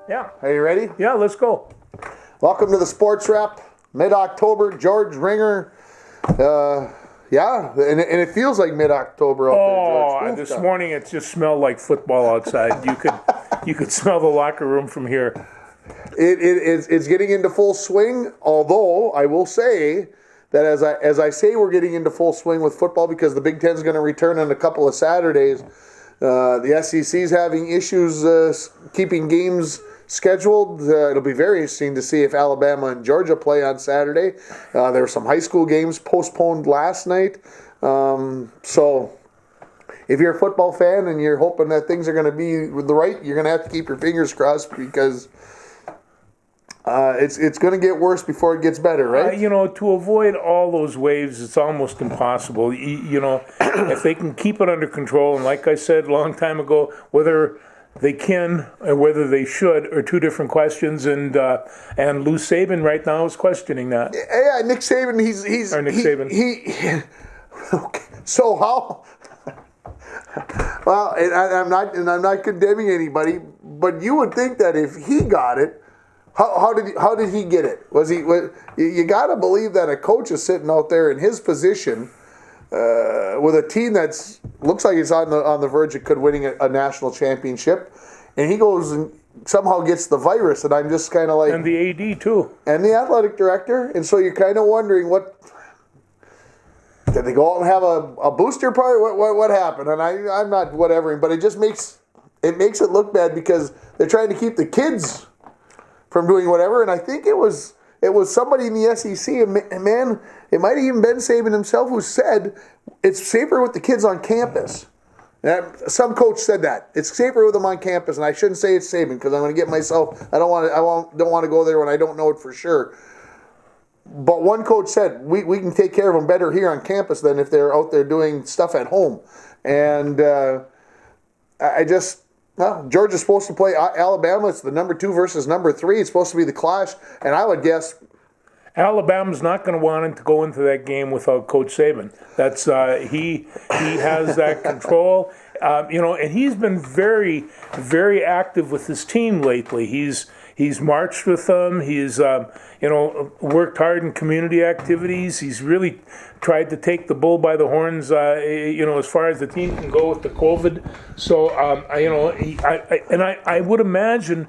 Yeah. Are you ready? Yeah, let's go. Welcome to the Sports Wrap, mid-October. George Ringer. And it feels like mid-October out there, George. This morning it just smelled like football outside. You could smell the locker room from here. It's getting into full swing, although I will say that as I say we're getting into full swing with football because the Big Ten's going to return on a couple of Saturdays. The SEC's having issues keeping games scheduled. It'll be very interesting to see if Alabama and Georgia play on Saturday. There were some high school games postponed last night. So if you're a football fan and you're hoping that things are going to be the right, you're going to have to keep your fingers crossed because it's going to get worse before it gets better, right? To avoid all those waves, it's almost impossible. If they can keep it under control, and like I said a long time ago, whether they can or whether they should are two different questions. And Lou Saban right now is questioning that. Yeah, Nick Saban. Saban. Okay. So how? Well, I'm not condemning anybody, but you would think that if he got it. How did he get it? You got to believe that a coach is sitting out there in his position with a team that's looks like it's on the verge of winning a national championship, and he goes and somehow gets the virus, and I'm just kind of like, and the AD too, and the athletic director, and so you're kind of wondering what did they go out and have a booster party? What happened? And I'm not whatevering, but it just makes it look bad because they're trying to keep the kids from doing whatever, and I think it was somebody in the SEC, and man, it might have even been Saban himself who said it's safer with the kids on campus. Some coach said that it's safer with them on campus, and I shouldn't say it's Saban because I'm going to get myself. I don't want to go there when I don't know it for sure. But one coach said we can take care of them better here on campus than if they're out there doing stuff at home, and Well, Georgia's supposed to play Alabama. It's the number 2 versus number 3. It's supposed to be the clash, and I would guess Alabama's not going to want to go into that game without Coach Saban. That's he has that control, and he's been very, very active with his team lately. He's marched with them. He's worked hard in community activities. He's really tried to take the bull by the horns, as far as the team can go with the COVID. So, I would imagine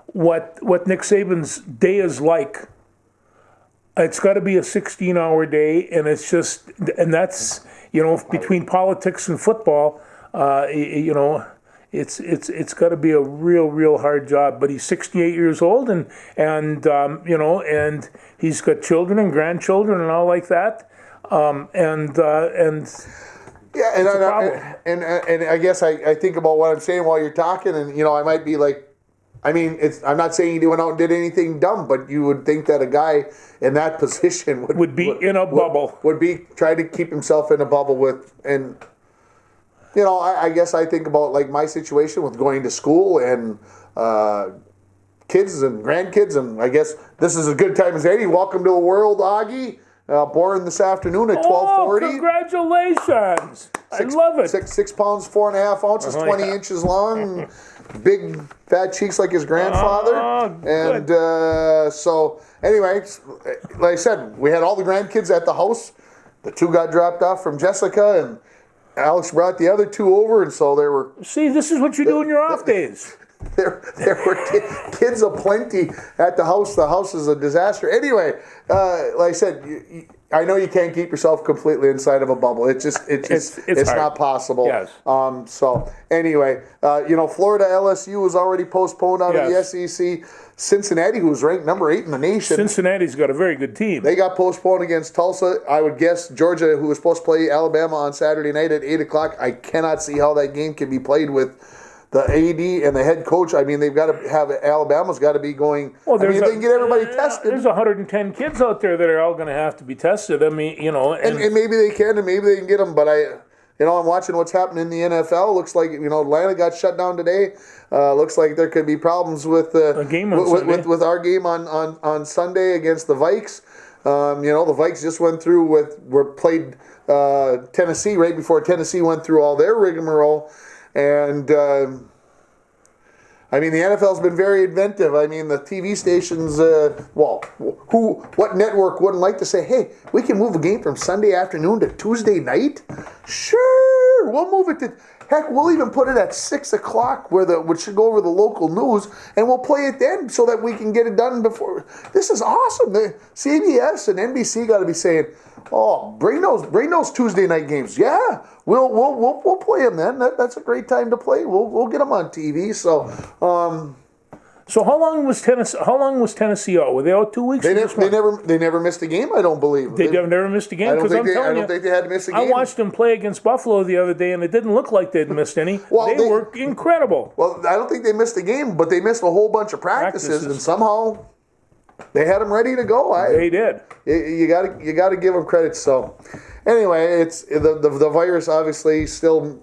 what Nick Saban's day is like. It's got to be a 16-hour day, and that's between politics and football, It's got to be a real hard job, but he's 68 years old, and he's got children and grandchildren and all like that, and I guess I think about what I'm saying while you're talking, and I might be like, I'm not saying he went out and did anything dumb, but you would think that a guy in that position would be in a bubble, would be trying to keep himself in a bubble and. I guess I think about like my situation with going to school and kids and grandkids, and I guess this is as good time as any. Welcome to the world, Augie. Born this afternoon at 12:40. Oh, congratulations! I love it. 6 pounds 4.5 ounces, 20 inches long, big fat cheeks like his grandfather. And so anyway, like I said, we had all the grandkids at the house. The 2 got dropped off from Jessica, and Alex brought the other 2 over, and so there were... See, this is what you do in your off days. There were kids aplenty at the house. The house is a disaster. Anyway, like I said, I know you can't keep yourself completely inside of a bubble. It's not possible. Yes. So anyway, Florida LSU was already postponed out of the SEC. Cincinnati, who was ranked number 8 in the nation. Cincinnati's got a very good team. They got postponed against Tulsa. I would guess Georgia, who was supposed to play Alabama on Saturday night at 8 o'clock. I cannot see how that game can be played with the AD and the head coach. They've got to have Alabama's got to be going. Well, they can get everybody tested. There's 110 kids out there that are all going to have to be tested. And maybe they can, and maybe they can get them. But I'm watching what's happening in the NFL. Looks like Atlanta got shut down today. Looks like there could be problems with our game on Sunday against the Vikes. The Vikes just played Tennessee right before Tennessee went through all their rigmarole. And I mean, the NFL's been very inventive. I mean, the TV stations, what network wouldn't like to say, hey, we can move a game from Sunday afternoon to Tuesday night? Sure, we'll move it to, heck, we'll even put it at 6 o'clock which should go over the local news, and we'll play it then so that we can get it done before. This is awesome. The CBS and NBC got to be saying, oh, bring those Tuesday night games. Yeah, we'll play them then. That's a great time to play. We'll get them on TV. So, so how long was Tennessee out? Were they out 2 weeks? They never missed a game. I don't believe they never missed a game. I don't think they had to miss a game. I watched them play against Buffalo the other day, and it didn't look like they'd missed any. Well, they were incredible. Well, I don't think they missed a game, but they missed a whole bunch of practices. And somehow they had them ready to go. They did. You got to give them credit. So, anyway, it's the virus obviously still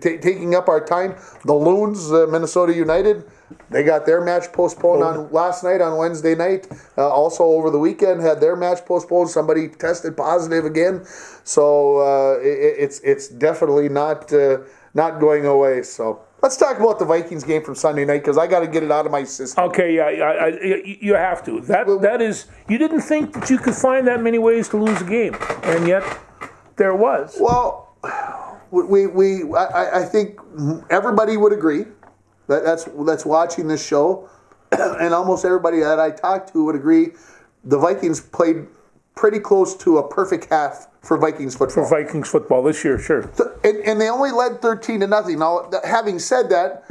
taking up our time. The Loons, Minnesota United, they got their match postponed on last night, on Wednesday night. Also over the weekend had their match postponed. Somebody tested positive again. So it's definitely not going away. So. Let's talk about the Vikings game from Sunday night, because I got to get it out of my system. Okay, yeah, you have to. That is, you didn't think that you could find that many ways to lose a game, and yet there was. Well, I think everybody would agree that's watching this show, and almost everybody that I talked to would agree the Vikings played pretty close to a perfect half for Vikings football. For Vikings football this year, sure. And they only led 13-0. Now, having said that,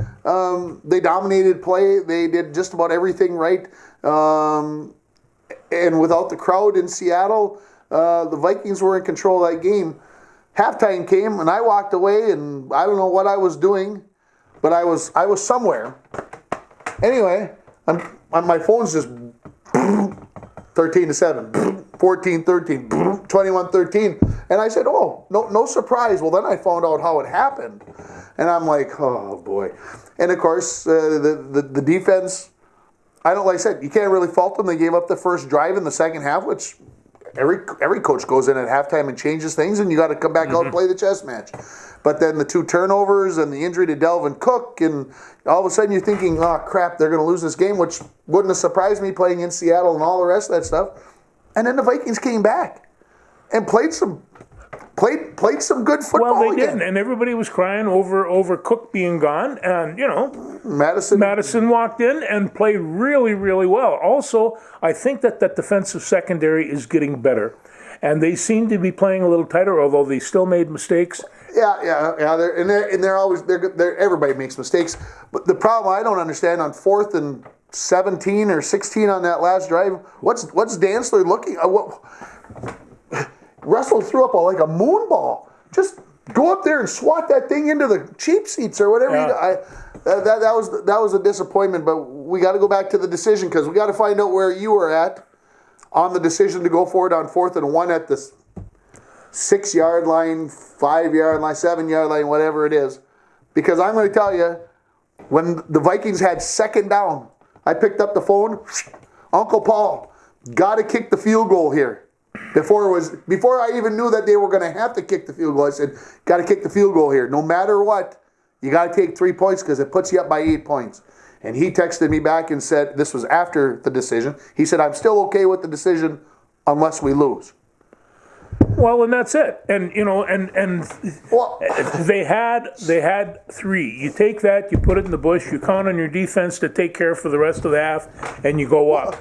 they dominated play. They did just about everything right. And without the crowd in Seattle, the Vikings were in control of that game. Halftime came, and I walked away, and I don't know what I was doing, but I was somewhere. Anyway, my phone's just 13-7. 14-13, 21-13, and I said, "Oh, no surprise." Well, then I found out how it happened, and I'm like, "Oh boy!" And of course, the defense. Like I said, you can't really fault them. They gave up the first drive in the second half, which every coach goes in at halftime and changes things, and you got to come back out and play the chess match. But then the 2 turnovers and the injury to Delvin Cook, and all of a sudden you're thinking, "Oh crap, they're going to lose this game," which wouldn't have surprised me playing in Seattle and all the rest of that stuff. And then the Vikings came back and played some good football. Well, they did, and everybody was crying over Cook being gone, and Madison walked in and played really, really well. Also, I think that defensive secondary is getting better, and they seem to be playing a little tighter, although they still made mistakes. Yeah. They're always everybody makes mistakes, but the problem I don't understand on 4th and 17 or 16 on that last drive. What's Dantzler looking? Russell threw up like a moon ball. Just go up there and swat that thing into the cheap seats or whatever. Yeah. That was a disappointment. But we got to go back to the decision, because we got to find out where you were at on the decision to go for it on 4th and 1 at the 6-yard line, 5-yard line, 7-yard line, whatever it is. Because I'm going to tell you, when the Vikings had 2nd down, I picked up the phone. Uncle Paul, got to kick the field goal here. Before I even knew that they were going to have to kick the field goal, I said, got to kick the field goal here. No matter what, you got to take 3 points, because it puts you up by 8 points. And he texted me back and said, this was after the decision. He said, "I'm still okay with the decision unless we lose." Well, and that's it. And they had 3. You take that, you put it in the bush, you count on your defense to take care for the rest of the half, and you go up.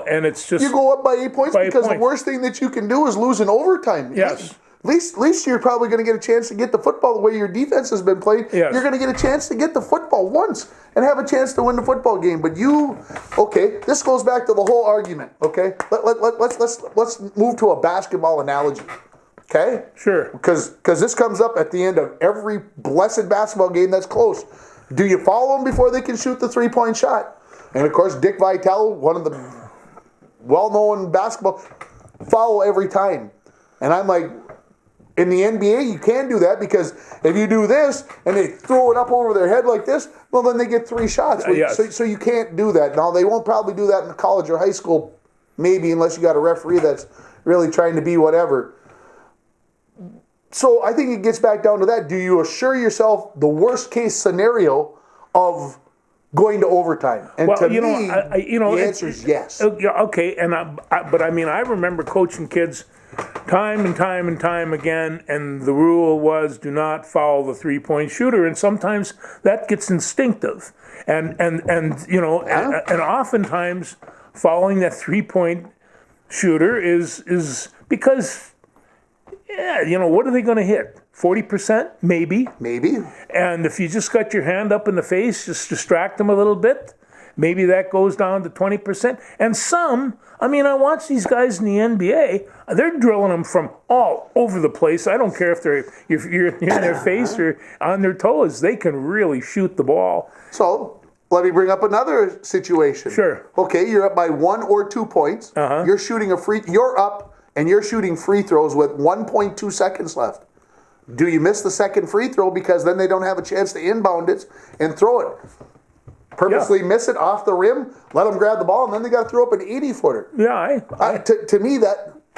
And it's just you go up by 8 points, because the worst thing that you can do is lose in overtime. Yes. At least you're probably going to get a chance to get the football the way your defense has been played. Yes. You're going to get a chance to get the football once and have a chance to win the football game. But this goes back to the whole argument. Okay, let's move to a basketball analogy. Okay, sure. Because this comes up at the end of every blessed basketball game that's close. Do you foul them before they can shoot the 3-point shot? And of course, Dick Vitale, one of the well-known basketball, foul every time. And I'm like, in the NBA, you can do that, because if you do this and they throw it up over their head like this, well, then they get 3 shots. Yes. So you can't do that. Now, they won't probably do that in college or high school, maybe, unless you got a referee that's really trying to be whatever. So I think it gets back down to that. Do you assure yourself the worst case scenario of going to overtime? And Well, to you me, know, the answer is yes. Yeah, okay, but I mean, I remember coaching kids time and time again, and the rule was do not foul the 3-point shooter, and sometimes that gets instinctive, and you know, and oftentimes fouling that 3-point shooter is because, yeah, you know, what are they going to hit? 40%, maybe. And if you just got your hand up in the face, just distract them a little bit, maybe that goes down to 20%. And some, I mean, I watch these guys in the NBA, they're drilling them from all over the place. I don't care if you're in their face or on their toes. They can really shoot the ball. So let me bring up another situation. Sure. Okay, you're up by 1 or 2 points. You're shooting you're up and you're shooting free throws with 1.2 seconds left. Do you miss the second free throw because then they don't have a chance to inbound it and throw it? Purposely miss it off the rim, let them grab the ball, and then they got to throw up an 80-footer. Yeah, to me,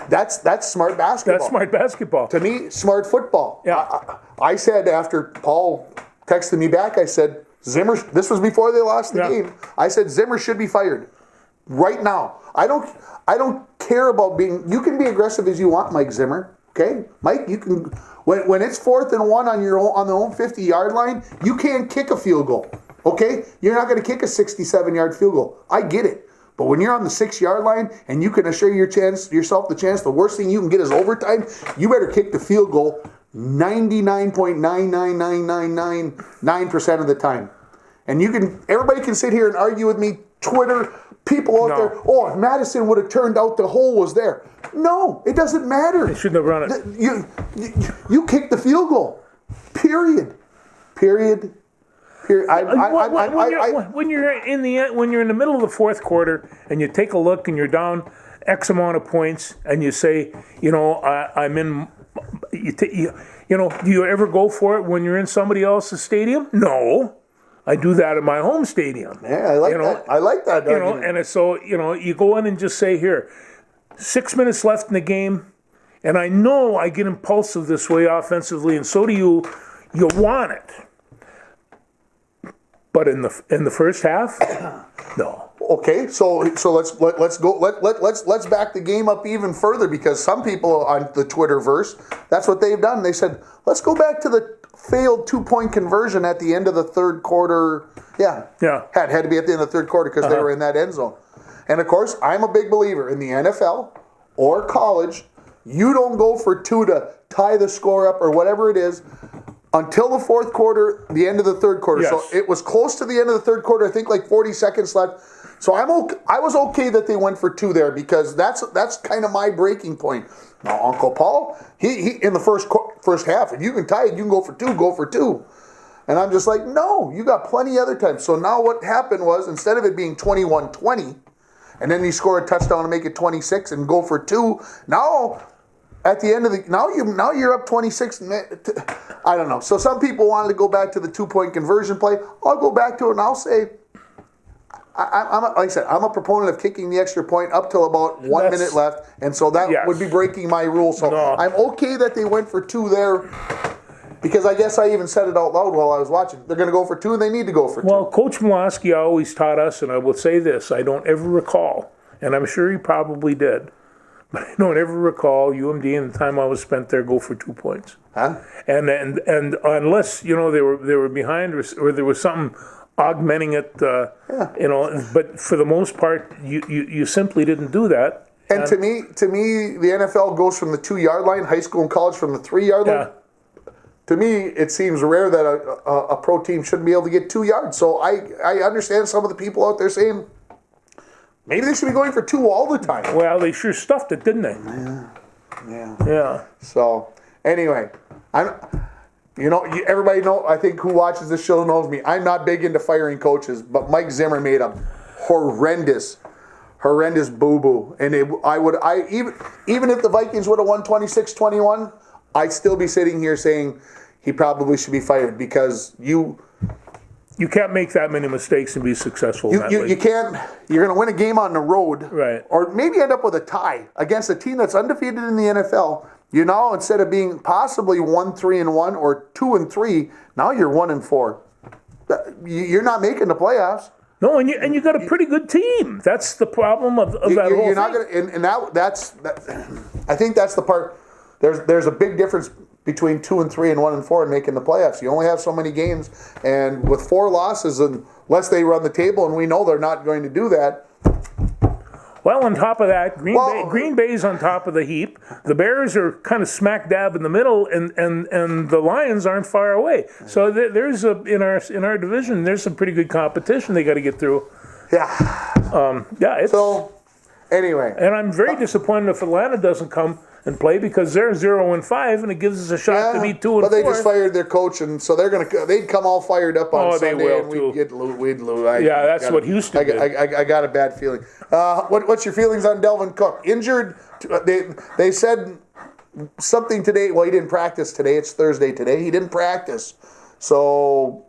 that's smart basketball. That's smart basketball. To me, smart football. Yeah. I said after Paul texted me back, I said, Zimmer, this was before they lost the game, I said, Zimmer should be fired right now. I don't care about you can be aggressive as you want, Mike Zimmer. Okay? Mike, you can, when it's 4th and 1 on the own 50-yard line, you can't kick a field goal. Okay? You're not going to kick a 67-yard field goal. I get it. But when you're on the 6-yard line and you can assure yourself the chance, the worst thing you can get is overtime, you better kick the field goal 99.99999% of the time. And everybody can sit here and argue with me, Twitter, people out there, oh, if Madison would have turned out the hole was there. No, it doesn't matter. They shouldn't have run it. You kick the field goal. Period. When you're in the middle of the fourth quarter and you take a look and you're down X amount of points and you say, you know, I'm in. You know, do you ever go for it when you're in somebody else's stadium? No. I do that in my home stadium. Yeah, I like that. I like that. You know, and so, you know, you go in and just say, here, 6 minutes left in the game, and I know I get impulsive this way offensively, and so do you. You want it. But in the first half, no. Okay, so let's back the game up even further, because some people on the Twitterverse, that's what they've done. They said, let's go back to the failed 2-point conversion at the end of the third quarter. Yeah. Had to be at the end of the third quarter because they were in that end zone. And of course, I'm a big believer in the NFL or college. You don't go for 2 to tie the score up or whatever it is until the fourth quarter, the end of the third quarter. Yes. So it was close to the end of the third quarter. I think like 40 seconds left. So I was okay that they went for 2 there, because that's kind of my breaking point. Now, Uncle Paul, he in the first half, if you can tie it, you can go for 2, go for 2. And I'm just like, no, you got plenty other times. So now what happened was, instead of it being 21-20, and then you score a touchdown to make it 26 and go for 2, now at the end of now you're up 26. I don't know. So some people wanted to go back to the 2-point conversion play. I'll go back to it and I'll say, like I said, I'm a proponent of kicking the extra point up till about 1 minute left, and so that would be breaking my rule. So I'm okay that they went for 2 there, because I guess I even said it out loud while I was watching. They're going to go for 2, and they need to go for 2. Well, Coach Mlosky always taught us, and I will say this, I don't ever recall, and I'm sure he probably did, but I don't ever recall UMD in the time I was spent there go for 2 points. Huh? And unless, you know, they were behind or there was something augmenting it, you know, but for the most part, you simply didn't do that. And to me, the NFL goes from the 2-yard line, high school and college from the 3-yard line. To me, it seems rare that a pro team shouldn't be able to get 2 yards. So I understand some of the people out there saying maybe they should be going for 2 all the time. Well, they sure stuffed it, didn't they? Yeah. So anyway, everybody I think who watches this show knows me. I'm not big into firing coaches, but Mike Zimmer made a horrendous boo-boo. And even if the Vikings would have won 26-21, I'd still be sitting here saying he probably should be fired, because you can't make that many mistakes and be successful. You can't. You're going to win a game on the road, right? Or maybe end up with a tie against a team that's undefeated in the NFL. You know, instead of being possibly 1-3-1 or 2-3, now you're 1-4. you're not making the playoffs. No, and you got a pretty good team. That's the problem of that whole thing. You're not going to, and that's I think that's the part. There's a big difference between 2 and 3 and 1 and 4 and making the playoffs. You only have so many games, and with 4 losses, unless they run the table, and we know they're not going to do that. Well, on top of that, Green Bay's on top of the heap. The Bears are kind of smack dab in the middle, and the Lions aren't far away. So there's in our division, there's some pretty good competition they got to get through. Yeah. So anyway, and I'm very disappointed if Atlanta doesn't come and play because they're 0-5, and it gives us a shot to be 2-4. But they just fired their coach, and so they'd come all fired up on Sunday, they will and we'd lose. That's what Houston did. I got a bad feeling. What's your feelings on Delvin Cook? Injured? They said something today. Well, he didn't practice today. It's Thursday today. He didn't practice. So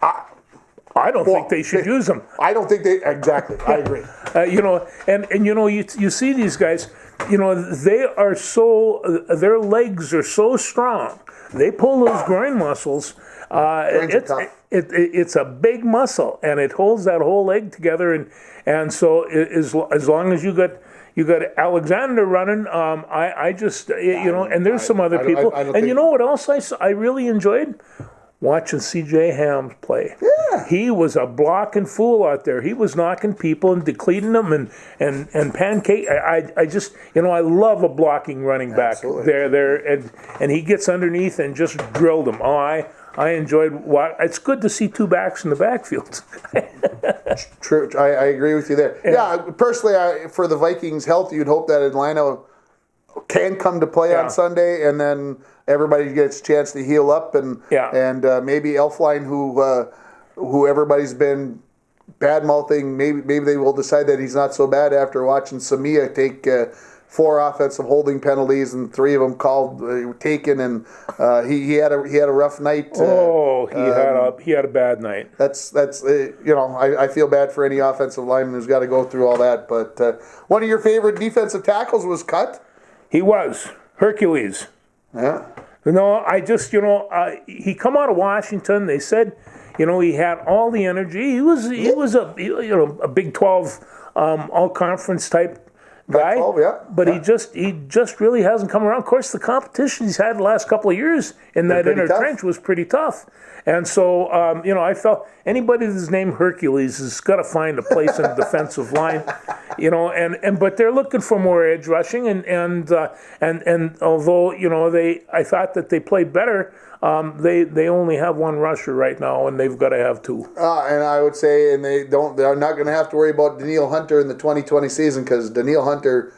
I don't think they should use him. I don't think they exactly. I agree. You see these guys. They are their legs are so strong. They pull those groin muscles. It's a big muscle, and it holds that whole leg together. And so as long as you got Alexander running, I just and there's some other people. And you know what else I really enjoyed? Watching C.J. Ham play. Yeah. He was a blocking fool out there. He was knocking people and decleating them and pancake. I just, I love a blocking running back. Absolutely. And he gets underneath and just drilled them. I enjoyed it's good to see 2 backs in the backfield. True. I agree with you there. Yeah, personally, for the Vikings' health, you'd hope that Atlanta can come to play on Sunday, and then everybody gets a chance to heal up, and maybe Elflein, who everybody's been bad mouthing, maybe they will decide that he's not so bad after watching Samia take 4 offensive holding penalties and 3 of them called taken, and he had a rough night. He had a bad night. That's I feel bad for any offensive lineman who's got to go through all that. But one of your favorite defensive tackles was cut. He was Hercules. Yeah. I just he come out of Washington. They said he had all the energy. He was a Big 12 all conference type guy. 12, but he just really hasn't come around. Of course, the competition he's had the last couple of years in that inner trench was pretty tough. And so, I felt anybody that's named Hercules has got to find a place in the defensive line, but they're looking for more edge rushing, and although I thought that they played better, they only have 1 rusher right now, and they've got to have 2. And I would say, they're not going to have to worry about Danielle Hunter in the 2020 season, because Danielle Hunter,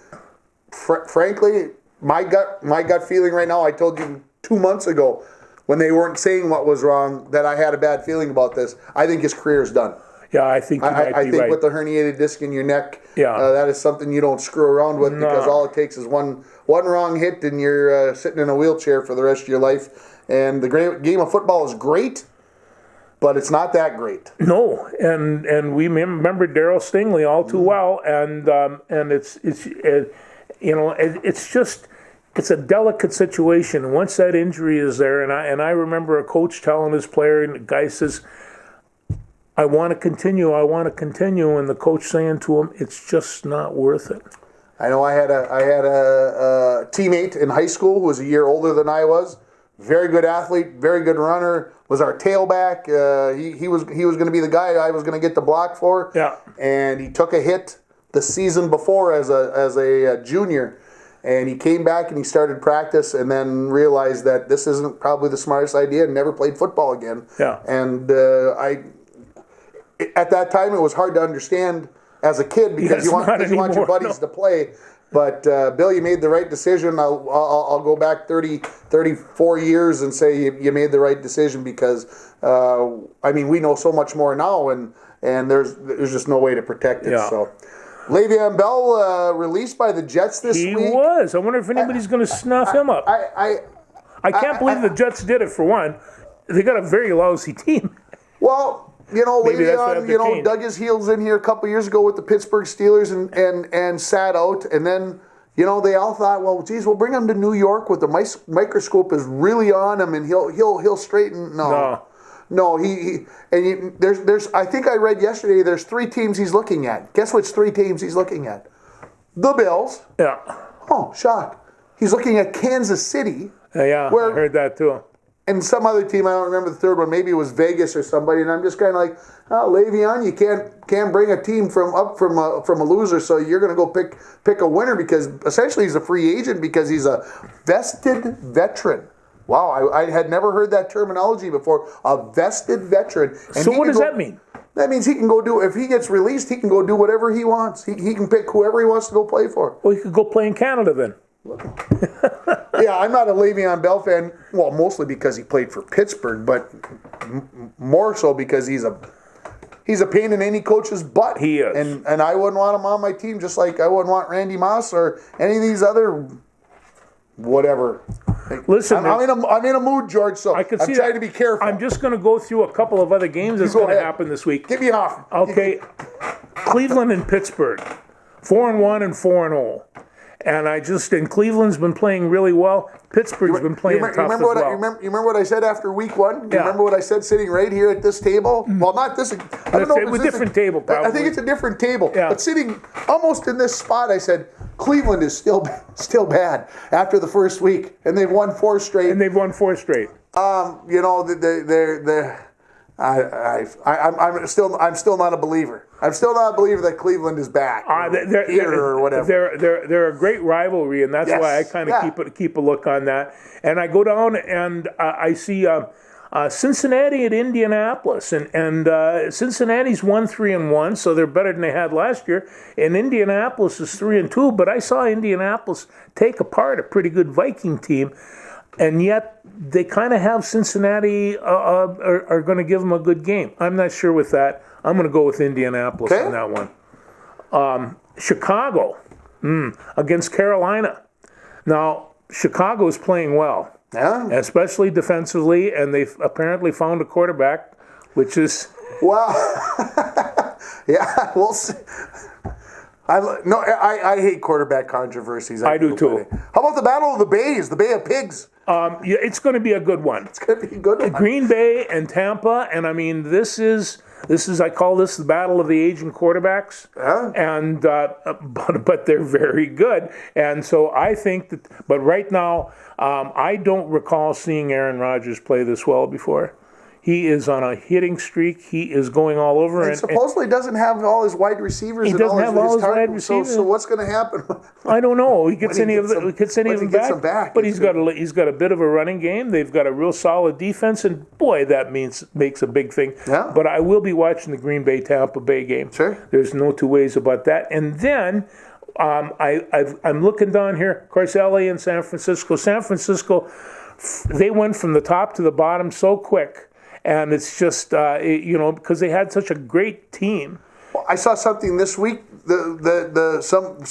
frankly, my gut feeling right now, I told you 2 months ago, when they weren't saying what was wrong, that I had a bad feeling about this. I think his career is done. Yeah, I think I think right. With the herniated disc in your neck, that is something you don't screw around with, because all it takes is one wrong hit and you're sitting in a wheelchair for the rest of your life. And the game of football is great, but it's not that great. No, and we remember Darryl Stingley all too well, and it's just. It's a delicate situation. Once that injury is there, and I remember a coach telling his player, and the guy says, I want to continue, and the coach saying to him, it's just not worth it. I know I had a teammate in high school who was a year older than I was. Very good athlete, very good runner, was our tailback. He was going to be the guy I was going to get the block for. Yeah. And he took a hit the season before as a junior. And he came back and he started practice, and then realized that this isn't probably the smartest idea, and never played football again. Yeah. And at that time, it was hard to understand as a kid, because you want your buddies to play. But Bill, you made the right decision. I'll go back 34 years and say you made the right decision, because we know so much more now, and there's just no way to protect it. Yeah. So. Le'Veon Bell released by the Jets this week. He was. I wonder if anybody's going to snuff him up. I can't believe the Jets did it, for one. They got a very lousy team. Well, Le'Veon, dug his heels in here a couple years ago with the Pittsburgh Steelers and sat out. And then, they all thought, well, geez, we'll bring him to New York with the microscope is really on him, and he'll straighten. No. No, there's. I think I read yesterday. There's 3 teams he's looking at. Guess which 3 teams he's looking at? The Bills. Yeah. Oh, shock. He's looking at Kansas City. Yeah, I heard that too. And some other team, I don't remember the third one. Maybe it was Vegas or somebody. And I'm just kind of like, oh, Le'Veon, you can't bring a team from a loser. So you're going to go pick a winner because essentially he's a free agent because he's a vested veteran. Wow, I had never heard that terminology before. A vested veteran. And so what does that mean? That means he can go do, if he gets released, he can go do whatever he wants. He can pick whoever he wants to go play for. Well, he could go play in Canada then. Yeah, I'm not a Le'Veon Bell fan. Well, mostly because he played for Pittsburgh, but more so because he's a pain in any coach's butt. He is. And I wouldn't want him on my team, just like I wouldn't want Randy Moss or any of these other whatever. Listen, I'm in a mood, George. So I'm trying to be careful. I'm just going to go through a couple of other games that's going to happen this week. Get me off. Okay, Cleveland and Pittsburgh, 4-1 and 4-0. And Cleveland's been playing really well. Pittsburgh's been playing tough as well. You remember what I said after week 1? You remember what I said sitting right here at this table? Well, not this. I don't know if it's a different table, probably. I think it's a different table. Yeah. But sitting almost in this spot, I said, Cleveland is still bad after the first week. And they've won 4 straight. I'm still not a believer. I'm still not a believer that Cleveland is back or whatever. They're a great rivalry, and that's why I kind of keep a look on that. And I go down and I see Cincinnati at Indianapolis, and Cincinnati's 1-3-1, so they're better than they had last year. And Indianapolis is 3-2, but I saw Indianapolis take apart a pretty good Viking team. And yet, they kind of have Cincinnati are going to give them a good game. I'm not sure with that. I'm going to go with Indianapolis on that one. Chicago against Carolina. Now, Chicago is playing well, especially defensively, and they've apparently found a quarterback, which is... Well, yeah, we'll see. I hate quarterback controversies. I do too. How about the Battle of the Bays, the Bay of Pigs? It's going to be a good one. It's going to be a good one. Green Bay and Tampa, and I mean, this is I call this the battle of the aging quarterbacks. And but they're very good, and so I think that. But right now, I don't recall seeing Aaron Rodgers play this well before. He is on a hitting streak. He is going all over. And supposedly doesn't have all his wide receivers. He doesn't have all his wide receivers. So what's going to happen? I don't know. He gets any of them back. But he's got a bit of a running game. They've got a real solid defense, and boy, that makes a big thing. Yeah. But I will be watching the Green Bay Tampa Bay game. Sure. There's no two ways about that. And then I'm looking down here. Of course, LA and San Francisco. San Francisco, they went from the top to the bottom so quick. And it's just, because they had such a great team. Well, I saw something this week. Some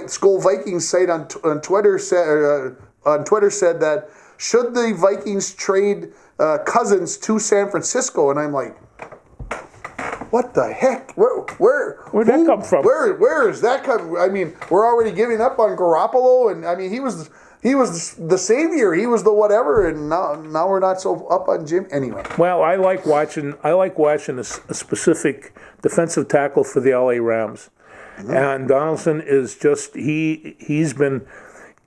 Skull Vikings site on Twitter said that should the Vikings trade Cousins to San Francisco, and I'm like, what the heck? Where'd that come from? Where is that come? I mean, we're already giving up on Garoppolo, and I mean he was the savior. He was the whatever, and now we're not so up on Jim. Anyway. Well, I like watching a specific defensive tackle for the LA Rams, and Donaldson is just he's been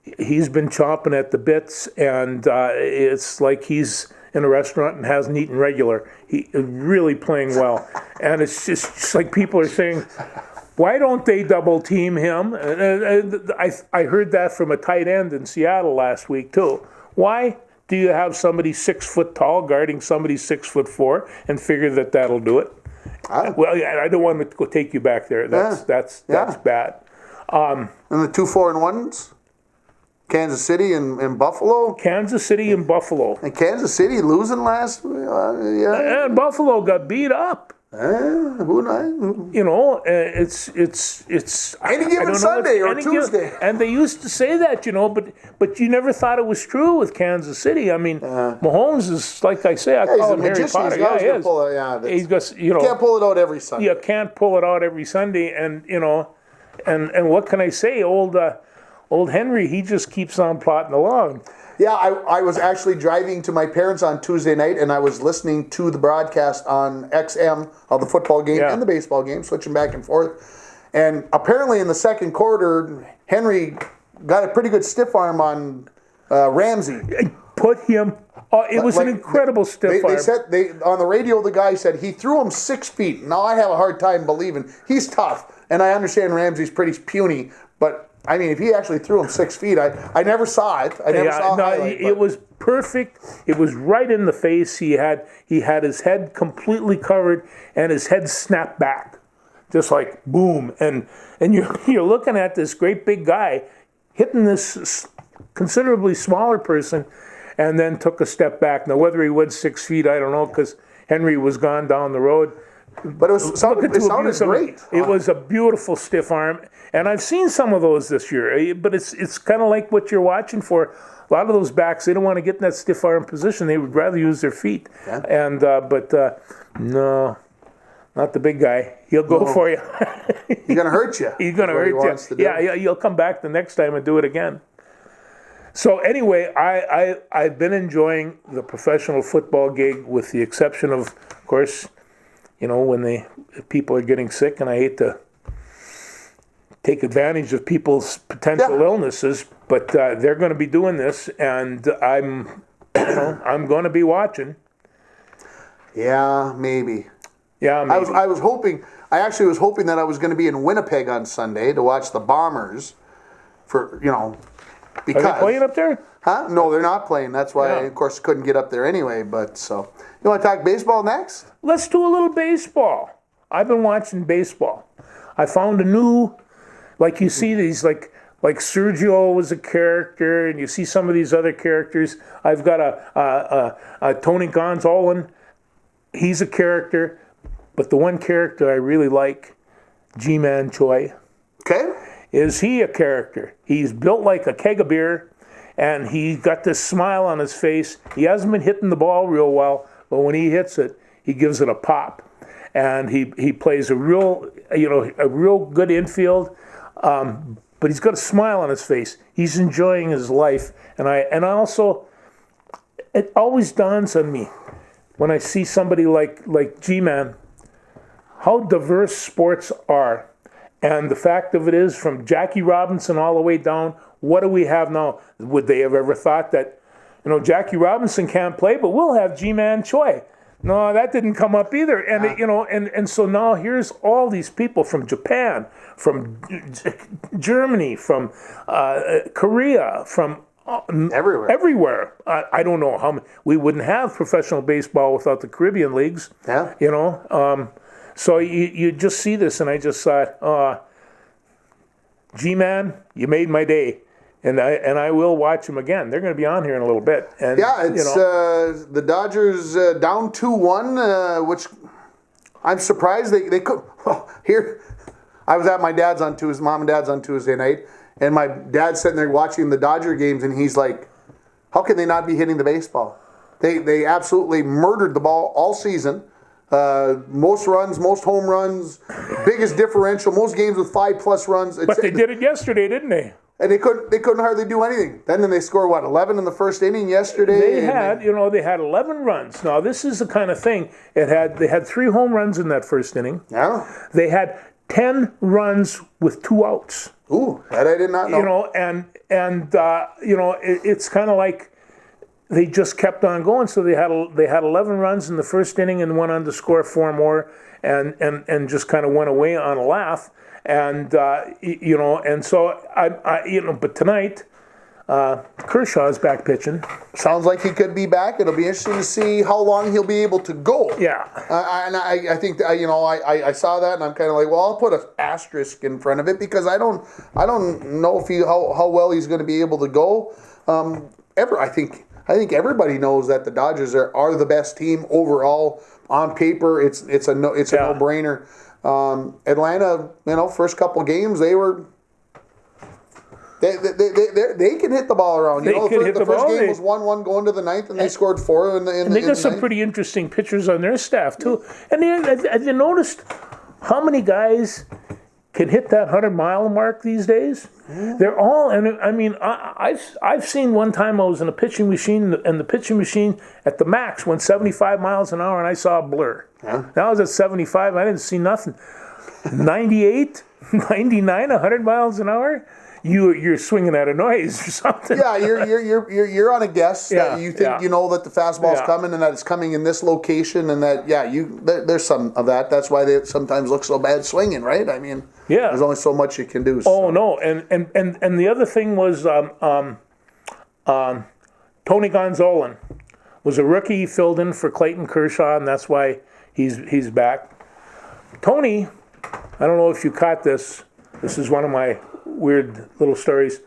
chomping at the bits, and it's like he's in a restaurant and hasn't eaten regular. He is really playing well, and it's just like people are saying, why don't they double team him? I heard that from a tight end in Seattle last week too. Why do you have somebody 6 foot tall guarding somebody 6'4" and figure that'll do it? Well, I don't want to go take you back there. That's bad. And the 2 4-1s, Kansas City and Buffalo. Kansas City and Buffalo. And Kansas City losing last. And Buffalo got beat up. Who knows? It's any given Sunday or Tuesday. And they used to say that, but you never thought it was true with Kansas City. I mean, Mahomes is, like I say, I call him Harry Potter. He is. He's got, you can't pull it out every Sunday. You can't pull it out every Sunday, and and what can I say? Old Henry, he just keeps on plotting along. Yeah, I was actually driving to my parents on Tuesday night, and I was listening to the broadcast on XM of the football game and the baseball game, switching back and forth. And apparently in the second quarter, Henry got a pretty good stiff arm on Ramsey. Put him... it was an incredible stiff arm. They said on the radio, the guy said he threw him 6 feet. Now, I have a hard time believing. He's tough, and I understand Ramsey's pretty puny, but... I mean, if he actually threw him 6 feet, I never saw it. I never saw it. It was perfect. It was right in the face. He had his head completely covered and his head snapped back, just like boom. And you're looking at this great big guy hitting this considerably smaller person, and then took a step back. Now, whether he went 6 feet, I don't know, because Henry was gone down the road. But it sounded great. It was a beautiful stiff arm, and I've seen some of those this year. But it's kind of like what you're watching for. A lot of those backs, they don't want to get in that stiff arm position. They would rather use their feet. Yeah. And but no, not the big guy. He'll go for you. He's gonna hurt you. He's gonna hurt you. Yeah, you'll come back the next time and do it again. So anyway, I've been enjoying the professional football gig, with the exception of course. When people are getting sick, and I hate to take advantage of people's potential illnesses, but they're going to be doing this, and I'm going to be watching. Yeah, maybe. Yeah, maybe. I actually was hoping that I was going to be in Winnipeg on Sunday to watch the Bombers because... Are they playing up there? Huh? No, they're not playing. That's why I, of course, couldn't get up there anyway, but so... You want to talk baseball next? Let's do a little baseball. I've been watching baseball. I found a new, like you see these, like Sergio was a character, and you see some of these other characters. I've got a Tony Gonzalez. He's a character, but the one character I really like, G-Man Choi. Okay. Is he a character? He's built like a keg of beer, and he's got this smile on his face. He hasn't been hitting the ball real well, but when he hits it, he gives it a pop, and he plays a real good infield. But he's got a smile on his face. He's enjoying his life, and I also, it always dawns on me when I see somebody like G-Man, how diverse sports are, and the fact of it is, from Jackie Robinson all the way down, what do we have now? Would they have ever thought that? Jackie Robinson can't play, but we'll have G-Man Choi. No, that didn't come up either. And and so now here's all these people from Japan, from Germany, from Korea, from everywhere. I don't know how we wouldn't have professional baseball without the Caribbean leagues. Yeah. So you just see this, and I just thought, G-Man, you made my day. And I will watch them again. They're going to be on here in a little bit. And, it's the Dodgers down 2-1, which I'm surprised they could. Here, I was at my dad's mom and dad's on Tuesday night, and my dad's sitting there watching the Dodger games, and he's like, "How can they not be hitting the baseball? They absolutely murdered the ball all season. Most runs, most home runs, biggest differential, most games with 5+ runs." But they did it yesterday, didn't they? And they couldn't hardly do anything. Then they score 11 in the first inning yesterday. They had 11 runs. Now this is the kind of thing they had 3 home runs in that first inning. Yeah. They had 10 runs with 2 outs. Ooh, that I did not know. It's kind of like they just kept on going. So they had 11 runs in the first inning and went on to score 4 more, and just kind of went away on a laugh. And and so but tonight, Kershaw's back pitching. Sounds like he could be back. It'll be interesting to see how long he'll be able to go. Yeah. And I think I saw that, and I'm kind of like, well, I'll put an asterisk in front of it, because I don't know if how well he's going to be able to go. I think everybody knows that the Dodgers are the best team overall on paper. It's a no-brainer. Atlanta, first couple games, they can hit the ball around. The first game was 1-1 going to the ninth, and they scored 4 in the And they got some pretty interesting pitchers on their staff too. And have you noticed how many guys can hit that 100-mile mark these days. Yeah. They're all, and I mean, I've seen one time I was in a pitching machine, and the pitching machine at the max went 75 miles an hour, and I saw a blur. Yeah. Now I was at 75, I didn't see nothing. 98, 99, 100 miles an hour. You're swinging at a noise or something. Yeah, you're on a guess that you think you know that the fastball's coming and that it's coming in this location and that there's some of that. That's why they sometimes look so bad swinging, right? I mean, there's only so much you can do. So. Oh no, and the other thing was Tony Gonzalez was a rookie. He filled in for Clayton Kershaw, and that's why he's back. Tony, I don't know if you caught this. This is one of my weird little stories.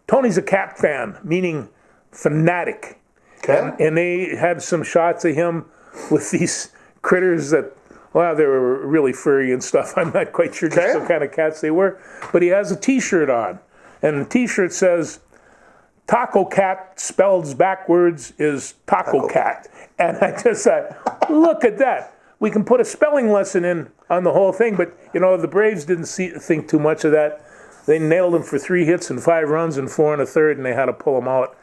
Tony's a cat fan, meaning fanatic. Okay. And they had some shots of him with these critters that, well, they were really furry and stuff. I'm not quite sure just what kind of cats they were. But he has a T-shirt on. And the T-shirt says, Taco Cat spelled backwards is Taco Cat. And I just thought, look at that. We can put a spelling lesson in on the whole thing. But, the Braves didn't think too much of that. They nailed him for 3 hits and 5 runs and 4 1/3, and they had to pull him out.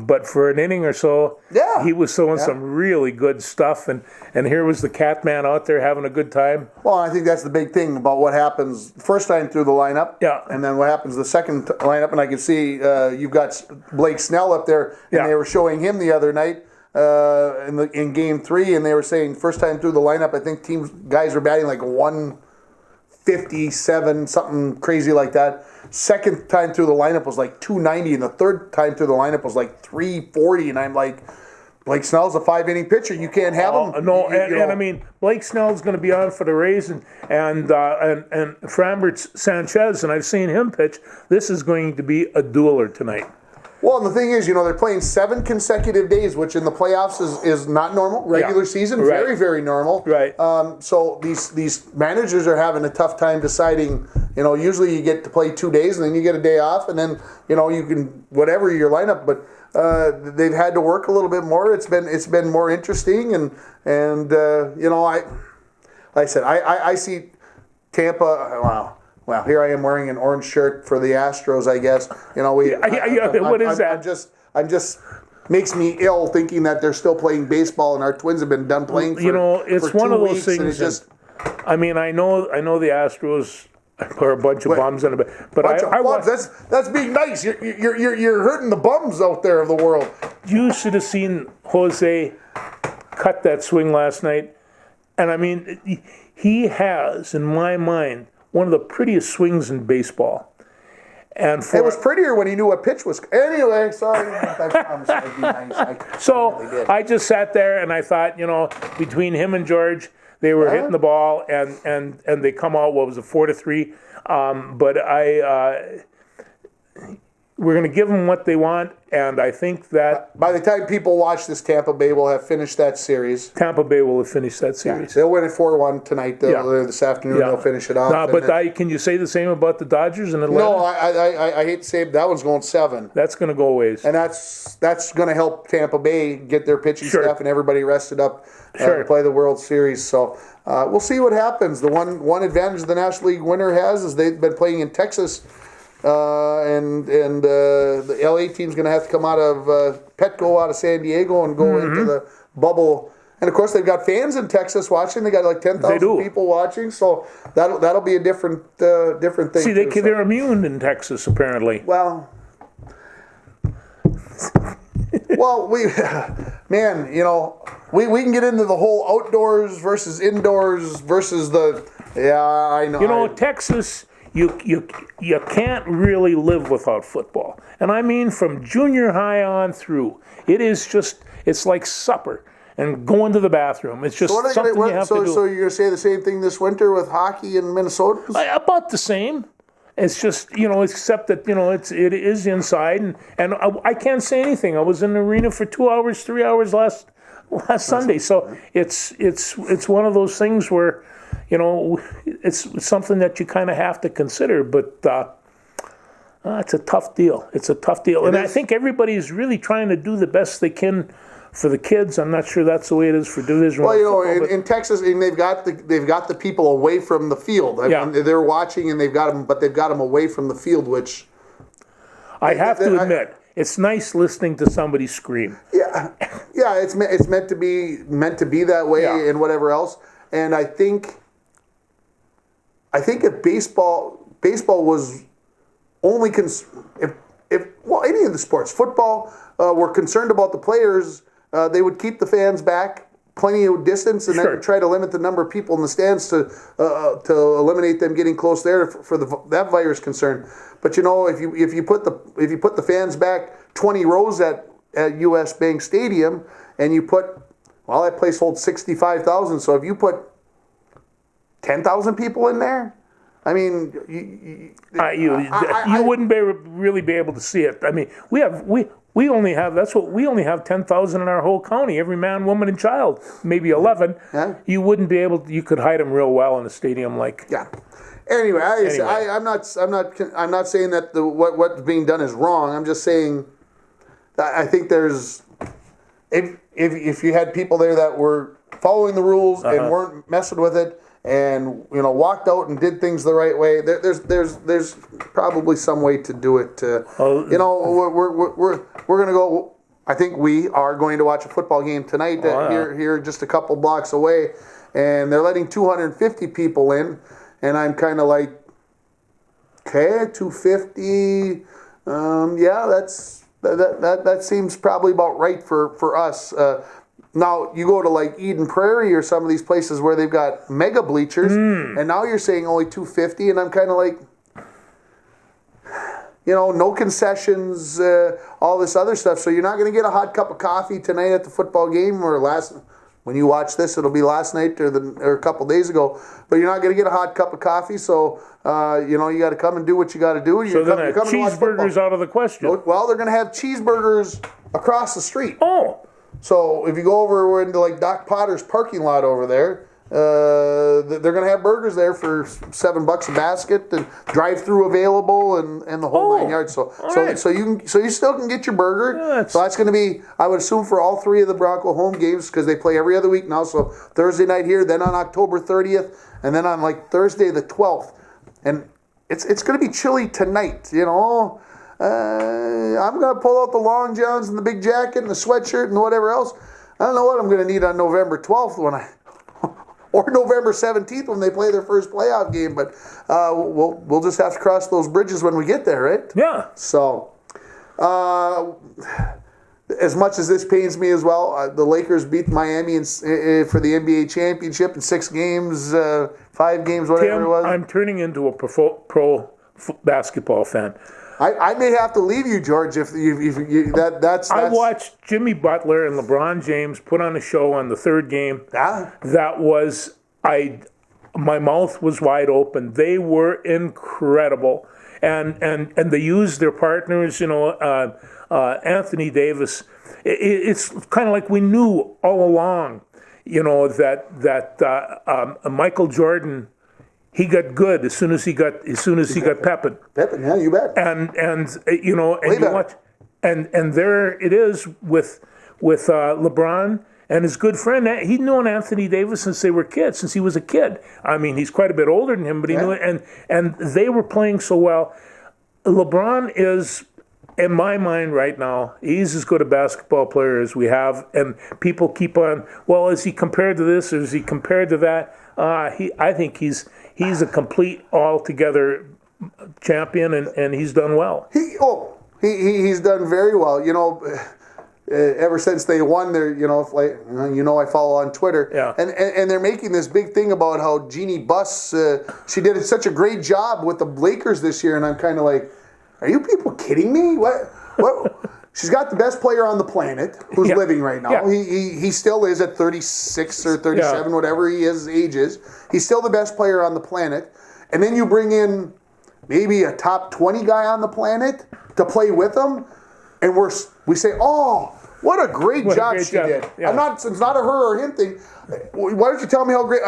But for an inning or so, he was throwing some really good stuff. And here was the cat man out there having a good time. Well, I think that's the big thing about what happens first time through the lineup. Yeah. And then what happens the second lineup. And I can see you've got Blake Snell up there, and they were showing him the other night in Game 3, and they were saying first time through the lineup, I think guys were batting like 157, something crazy like that. Second time through the lineup was like 290, and the third time through the lineup was like 340. And I'm like, Blake Snell's a 5-inning pitcher. You can't have him. No, and I mean, Blake Snell's going to be on for the Rays, and Frambert Sanchez, and I've seen him pitch. This is going to be a dueler tonight. Well, and the thing is, they're playing 7 consecutive days, which in the playoffs is not normal. Regular season, very, very normal. Right. So these managers are having a tough time deciding. Usually you get to play 2 days, and then you get a day off, and then you can whatever your lineup. But they've had to work a little bit more. It's been more interesting, and I see Tampa. Wow. Well, here I am wearing an orange shirt for the Astros, I guess. What is that? I'm just makes me ill thinking that they're still playing baseball and our Twins have been done playing for it's for one 2 of those weeks, things. and it just, I know the Astros are a bunch of bums in a bit, but that's being nice. You're hurting the bums out there of the world. You should have seen Jose cut that swing last night, and I mean, he has, in my mind, one of the prettiest swings in baseball. And it was prettier when he knew what pitch was. Anyway, sorry. I'm sorry, be nice. I just sat there and I thought, between him and George, they were hitting the ball and they come out, 4-3. But we're going to give them what they want, and I think that by the time people watch this, Tampa Bay will have finished that series. Tampa Bay will have finished that series. They'll win it 4-1 tonight. This afternoon they'll finish it off. But can you say the same about the Dodgers and Atlanta? No, I hate to say it, that one's going 7. That's going to go ways. And that's going to help Tampa Bay get their pitching staff and everybody rested up to play the World Series. So we'll see what happens. The one advantage the National League winner has is they've been playing in Texas. And the LA team's going to have to come out of Petco out of San Diego and go into the bubble. And of course, they've got fans in Texas watching. They got like 10,000 people watching, so that'll be a different thing. See, they're immune in Texas apparently. Well, we can get into the whole outdoors versus indoors versus I know. Texas. You can't really live without football. And I mean from junior high on through. It's like supper and going to the bathroom. It's just something you have to do. So you're going to say the same thing this winter with hockey in Minnesota? About the same. It's just, except that, it is inside. And I can't say anything. I was in the arena for 2 hours, 3 hours last Sunday. So it's one of those things where, it's something that you kind of have to consider, but it's a tough deal. And I think everybody is really trying to do the best they can for the kids, I'm not sure that's the way it is for Division Well, I you know, football, in Texas, and they've got the people away from the field. Yeah. They're watching, and they've got them away from the field, which I have to admit, it's nice listening to somebody scream. yeah, it's meant to be that way, Yeah. and whatever else. And I think if baseball was only if any of the sports, football, were concerned about the players, they would keep the fans back plenty of distance, and then try to limit the number of people in the stands to eliminate them getting close there for that virus concern. But you know, if you put the fans back 20 rows at US Bank Stadium, and you put, well, that place holds 65,000. So if you put 10,000 people in there, I mean, you wouldn't really be able to see it. I mean, we only have 10,000 in our whole county, every man, woman, and child, maybe 11. Yeah. You wouldn't be able. You could hide them real well in a stadium like. Yeah. Anyway, I'm not saying that what's being done is wrong. I'm just saying that I think there's if you had people there that were following the rules and weren't messing with it, and you know, walked out and did things the right way, there's probably some way to do it. You know, we're gonna go. I think we are going to watch a football game tonight here just a couple blocks away, and they're letting 250 people in, and I'm kind of like, okay, 250. Yeah, that seems probably about right for us. Now, you go to like Eden Prairie or some of these places where they've got mega bleachers, and now you're saying only 250, and I'm kind of like, you know, no concessions, all this other stuff. So you're not going to get a hot cup of coffee tonight at the football game, or when you watch this, it'll be last night or a couple days ago. But you're not going to get a hot cup of coffee, so you know, you got to come and do what you got to do. So then cheeseburgers out of the question. Well, they're going to have cheeseburgers across the street. Oh. So if you go over into like Doc Potter's parking lot over there, they're going to have burgers there for $7 a basket, and drive-through available, and the whole 9 yards. So you still can get your burger. Yeah, so that's going to be, I would assume, for all three of the Bronco home games, because they play every other week now. So Thursday night here, then on October 30th, and then on like Thursday the 12th, and it's going to be chilly tonight. You know. I'm going to pull out the long johns and the big jacket and the sweatshirt and whatever else. I don't know what I'm going to need on November 12th or November 17th when they play their first playoff game. But we'll just have to cross those bridges when we get there, right? Yeah. So, as much as this pains me as well, the Lakers beat Miami for the NBA championship in 6 games, 5 games, whatever it was. I'm turning into a pro basketball fan. I may have to leave you, George, if that's. I watched Jimmy Butler and LeBron James put on a show on the third game. Ah. That was my mouth was wide open. They were incredible, and they used their partners. You know, Anthony Davis. It's kind of like we knew all along. You know that Michael Jordan. He got good as soon as he got Peppin. Peppin, yeah, you bet. And you know, and you watch, and there it is with LeBron and his good friend. He'd known Anthony Davis since they were kids, since he was a kid. I mean, he's quite a bit older than him, but he knew it. And they were playing so well. LeBron is, in my mind right now, he's as good a basketball player as we have. And people keep on, well, is he compared to this or is he compared to that? I think he's a complete, altogether champion, and he's done well. He's done very well. You know, ever since they won their, I follow on Twitter, and they're making this big thing about how Jeannie Buss, she did such a great job with the Lakers this year, and I'm kind of like, are you people kidding me? What? She's got the best player on the planet who's living right now. Yeah. He still is at 36 or 37, whatever his age is. He's still the best player on the planet. And then you bring in maybe a top 20 guy on the planet to play with him, and we say, oh, what a great job she did. Yeah. It's not a her or him thing. Why don't you tell me how great?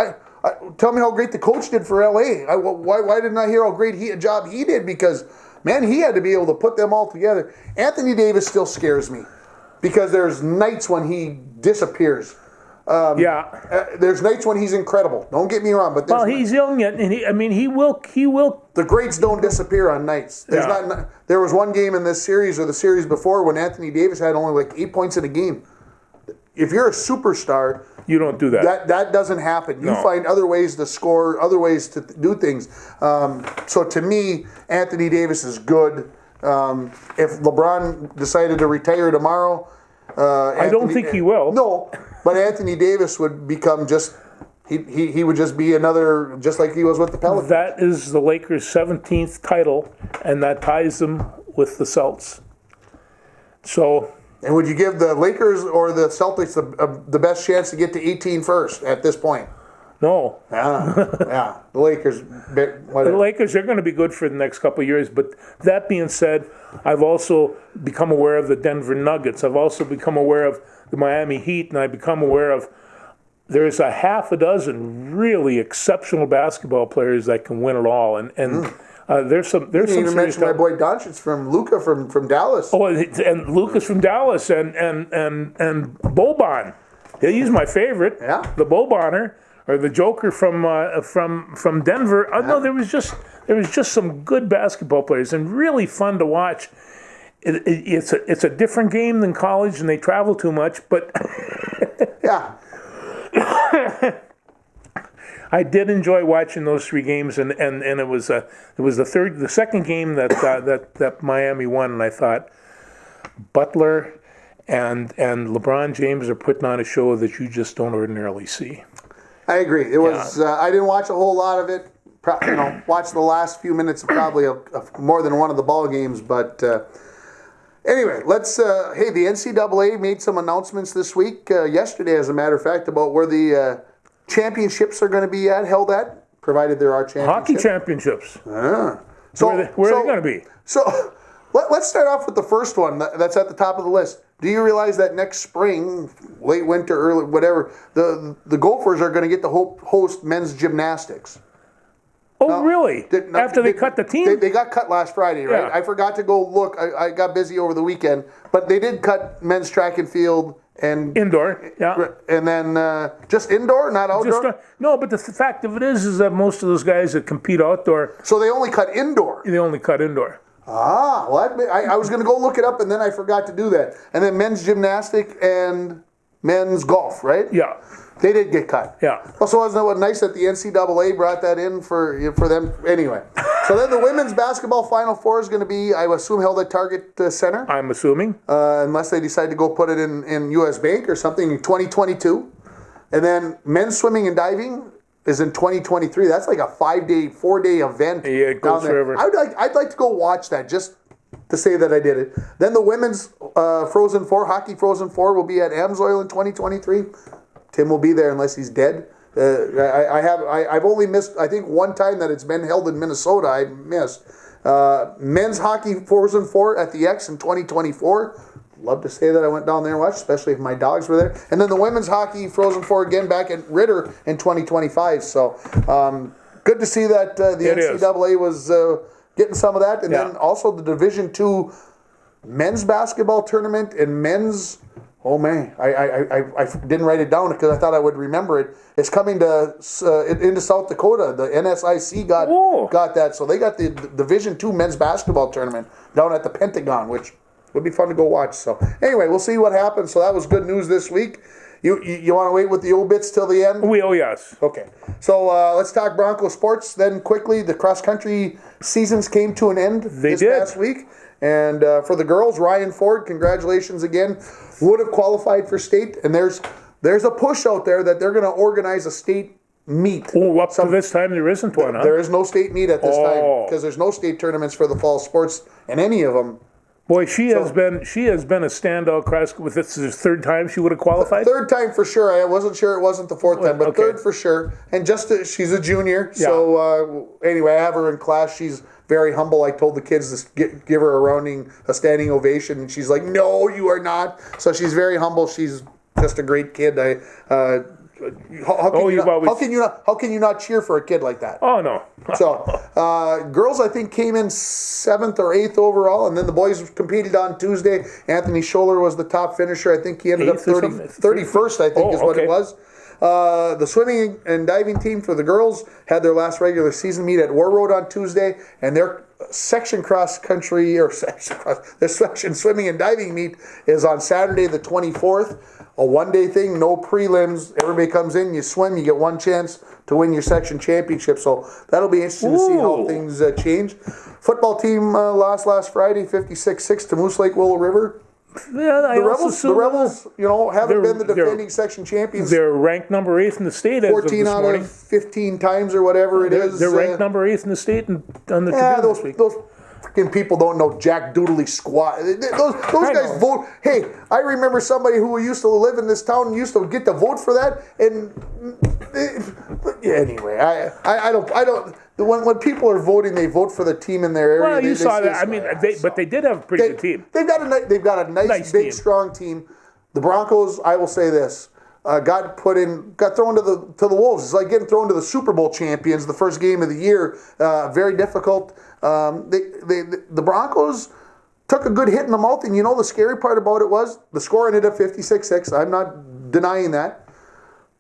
Tell me how great the coach did for LA. Why didn't I hear how great a job he did? Because man, he had to be able to put them all together. Anthony Davis still scares me. because there's nights when he disappears. There's nights when he's incredible. Don't get me wrong, but he's young yet, and he will. The greats don't disappear on nights. There was one game in this series or the series before when Anthony Davis had only like 8 points in a game. If you're a superstar, you don't do that. That doesn't happen. You find other ways to score, other ways to do things. So to me, Anthony Davis is good. If LeBron decided to retire tomorrow, I don't think he will. No, but Anthony Davis would become just. He would just be another, just like he was with the Pelicans. That is the Lakers' 17th title, and that ties them with the Celts. So. And would you give the Lakers or the Celtics the best chance to get to 18 first at this point? No. Yeah. The Lakers. Whatever. The Lakers are going to be good for the next couple of years. But that being said, I've also become aware of the Denver Nuggets. I've also become aware of the Miami Heat, and I've become aware of there's a half a dozen really exceptional basketball players that can win it all. And there's some. You didn't even mention my boy Doncic from Luka from Dallas. Oh, and Lucas from Dallas and Boban. He's my favorite. Yeah. The Bobaner or the Joker from Denver. No, there was just some good basketball players and really fun to watch. It's a different game than college, and they travel too much. But yeah. I did enjoy watching those three games, and it was the second game that Miami won, and I thought Butler and LeBron James are putting on a show that you just don't ordinarily see. I agree. It was. I didn't watch a whole lot of it. Watched the last few minutes of probably more than one of the ball games, but. Anyway, let's. Hey, the NCAA made some announcements this week, yesterday, as a matter of fact, about where the championships are going to be held at, provided there are championships. Hockey championships. So where are they going to be? So let's start off with the first one that's at the top of the list. Do you realize that next spring, late winter, early whatever, the Gophers are going to get to host men's gymnastics? Oh, really? After they cut the team? They got cut last Friday, right? Yeah. I forgot to go look. I got busy over the weekend. But they did cut men's track and field and... Indoor, yeah. And then just indoor, not outdoor? No, but the fact of it is that most of those guys that compete outdoor... So they only cut indoor? They only cut indoor. Well, I was going to go look it up, and then I forgot to do that. And then men's gymnastic and men's golf, right? Yeah. They did get cut. Yeah. Also, wasn't it nice that the NCAA brought that in for them? Anyway. So then the women's basketball Final Four is going to be, I assume, held at Target Center. I'm assuming. Unless they decide to go put it in U.S. Bank or something in 2022. And then men's swimming and diving is in 2023. That's like a 4-day event. Yeah, it goes forever. I'd like to go watch that just to say that I did it. Then the women's Frozen Four, hockey Frozen Four, will be at Amsoil in 2023. Tim will be there unless he's dead. I've only missed, I think, one time that it's been held in Minnesota. I missed. Men's hockey Frozen Four at the X in 2024. Love to say that I went down there and watched, especially if my dogs were there. And then the women's hockey Frozen Four again back at Ritter in 2025. So good to see that the NCAA was getting some of that. And then also the Division II men's basketball tournament and men's... Oh man, I didn't write it down because I thought I would remember it. It's coming to into South Dakota. The NSIC got that, so they got the Division II men's basketball tournament down at the Pentagon, which would be fun to go watch. So anyway, we'll see what happens. So that was good news this week. You want to wait with the obits till the end? Yes. Okay. So let's talk Bronco sports then quickly. The cross country seasons came to an end past week. And for the girls, Ryan Ford, congratulations again, would have qualified for state. And there's a push out there that they're going to organize a state meet. Oh, up to this time there isn't one, huh? There is no state meet at this time because there's no state tournaments for the fall sports and any of them. Boy, she has been a standout cross. With this is the third time she would have qualified. Third time for sure. I wasn't sure it wasn't the fourth time, but third for sure. And she's a junior, so anyway, I have her in class. She's very humble. I told the kids to give her a standing ovation, and she's like, "No, you are not." So she's very humble. She's just a great kid. How can you not cheer for a kid like that? Oh, no. So, girls, I think, came in 7th or 8th overall, and then the boys competed on Tuesday. Anthony Scholler was the top finisher. I think he ended up 31st, I think, is what it was. The swimming and diving team for the girls had their last regular season meet at War Road on Tuesday, and their section swimming and diving meet is on Saturday the 24th. A one-day thing, no prelims. Everybody comes in, you swim, you get one chance to win your section championship. So that'll be interesting to see how things change. Football team lost last Friday, 56-6 to Moose Lake Willow River. Yeah, the Rebels, haven't been the defending section champions. They're ranked number 8th in the state. 14 out of 15 times or whatever it is. They're ranked number 8th in the state on the Tribune this week. Those freaking people don't know Jack Doodly squat. Those guys vote. Hey, I remember somebody who used to live in this town and used to get to vote for that. And anyway, I don't. When people are voting, they vote for the team in their area. Well, you saw that. I mean, but they did have a pretty good team. They've got a nice big, team. Strong team. The Broncos, I will say this, got thrown to the Wolves. It's like getting thrown to the Super Bowl champions, the first game of the year. Very difficult. The Broncos took a good hit in the mouth, and the scary part about it was the score ended up 56-6. I'm not denying that.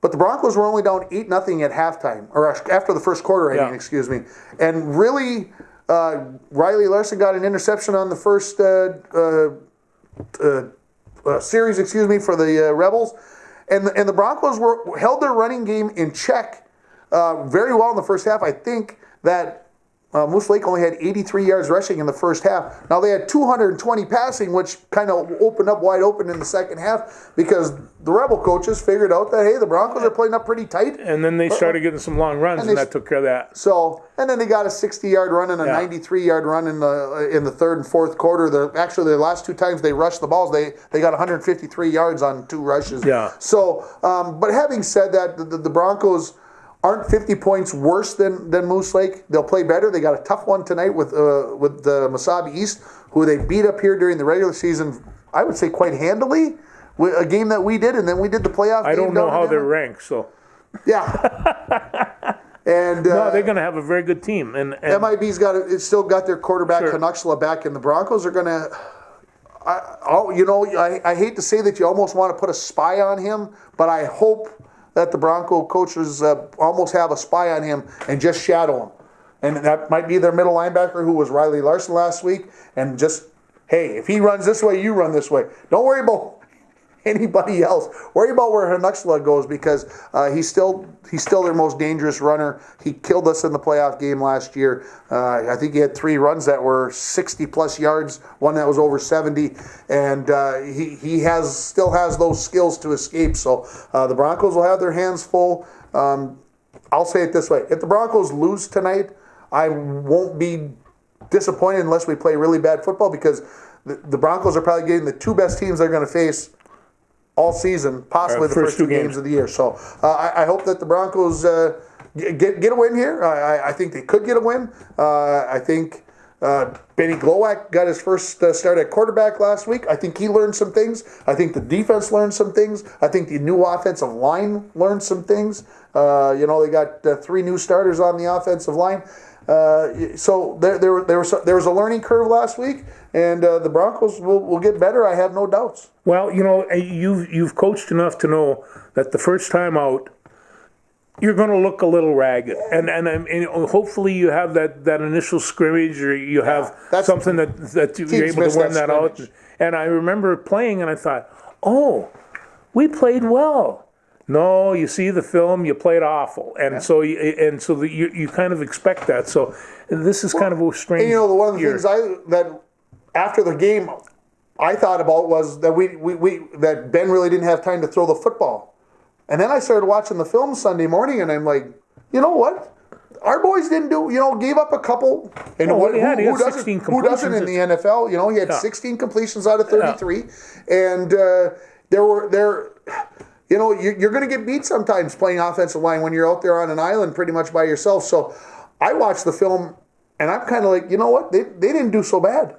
But the Broncos were only down 8-0 at halftime, or after the first quarter, excuse me. And really, Riley Larson got an interception on the first series, for the Rebels. And the Broncos held their running game in check very well in the first half. I think that Moose Lake only had 83 yards rushing in the first half. Now, they had 220 passing, which kind of opened up wide open in the second half because the Rebel coaches figured out that, hey, the Broncos are playing up pretty tight. And then they started getting some long runs, and that took care of that. So, and then they got a 60-yard run and a 93-yard run in the third and fourth quarter. Actually, the last two times they rushed the balls, they got 153 yards on 2 rushes. Yeah. So, but having said that, the Broncos aren't 50 points worse than Moose Lake. They'll play better. They got a tough one tonight with the Mesabi East, who they beat up here during the regular season, I would say quite handily, with a game that we did, and then we did the playoff game. I don't know how they're ranked, so. Yeah. And no, they're going to have a very good team. And MIB's still got their quarterback, Canucksla, back, and the Broncos are going to... I hate to say that you almost want to put a spy on him, but I hope that the Bronco coaches almost have a spy on him and just shadow him. And that might be their middle linebacker, who was Riley Larson last week, and just, hey, if he runs this way, you run this way. Don't worry about anybody else. Worry about where Canucksla goes, because he's still their most dangerous runner. He killed us in the playoff game last year. I think he had 3 runs that were 60-plus yards, one that was over 70, and he still has those skills to escape. So the Broncos will have their hands full. I'll say it this way. If the Broncos lose tonight, I won't be disappointed unless we play really bad football, because the Broncos are probably getting the 2 best teams they're going to face all season, possibly the first 2 games of the year. So I hope that the Broncos get a win here. I think they could get a win. I think Benny Glowak got his first start at quarterback last week. I think he learned some things. I think the defense learned some things. I think the new offensive line learned some things. They got 3 new starters on the offensive line. So there was a learning curve last week, and the Broncos will get better. I have no doubts. Well, you've coached enough to know that the first time out, you're going to look a little ragged, and hopefully you have that initial scrimmage, or you have something that you're able to run that out. And I remember playing, and I thought, oh, we played well. No, you see the film, you played awful, and so you kind of expect that. So this is kind of a strange. And one of the things that after the game I thought about was that that Ben really didn't have time to throw the football, and then I started watching the film Sunday morning, and I'm like, you know what? Our boys didn't gave up a couple. And who doesn't in the NFL? He had 16 completions out of 33, and you're going to get beat sometimes playing offensive line when you're out there on an island pretty much by yourself. So I watched the film, and I'm kind of like, you know what? They didn't do so bad.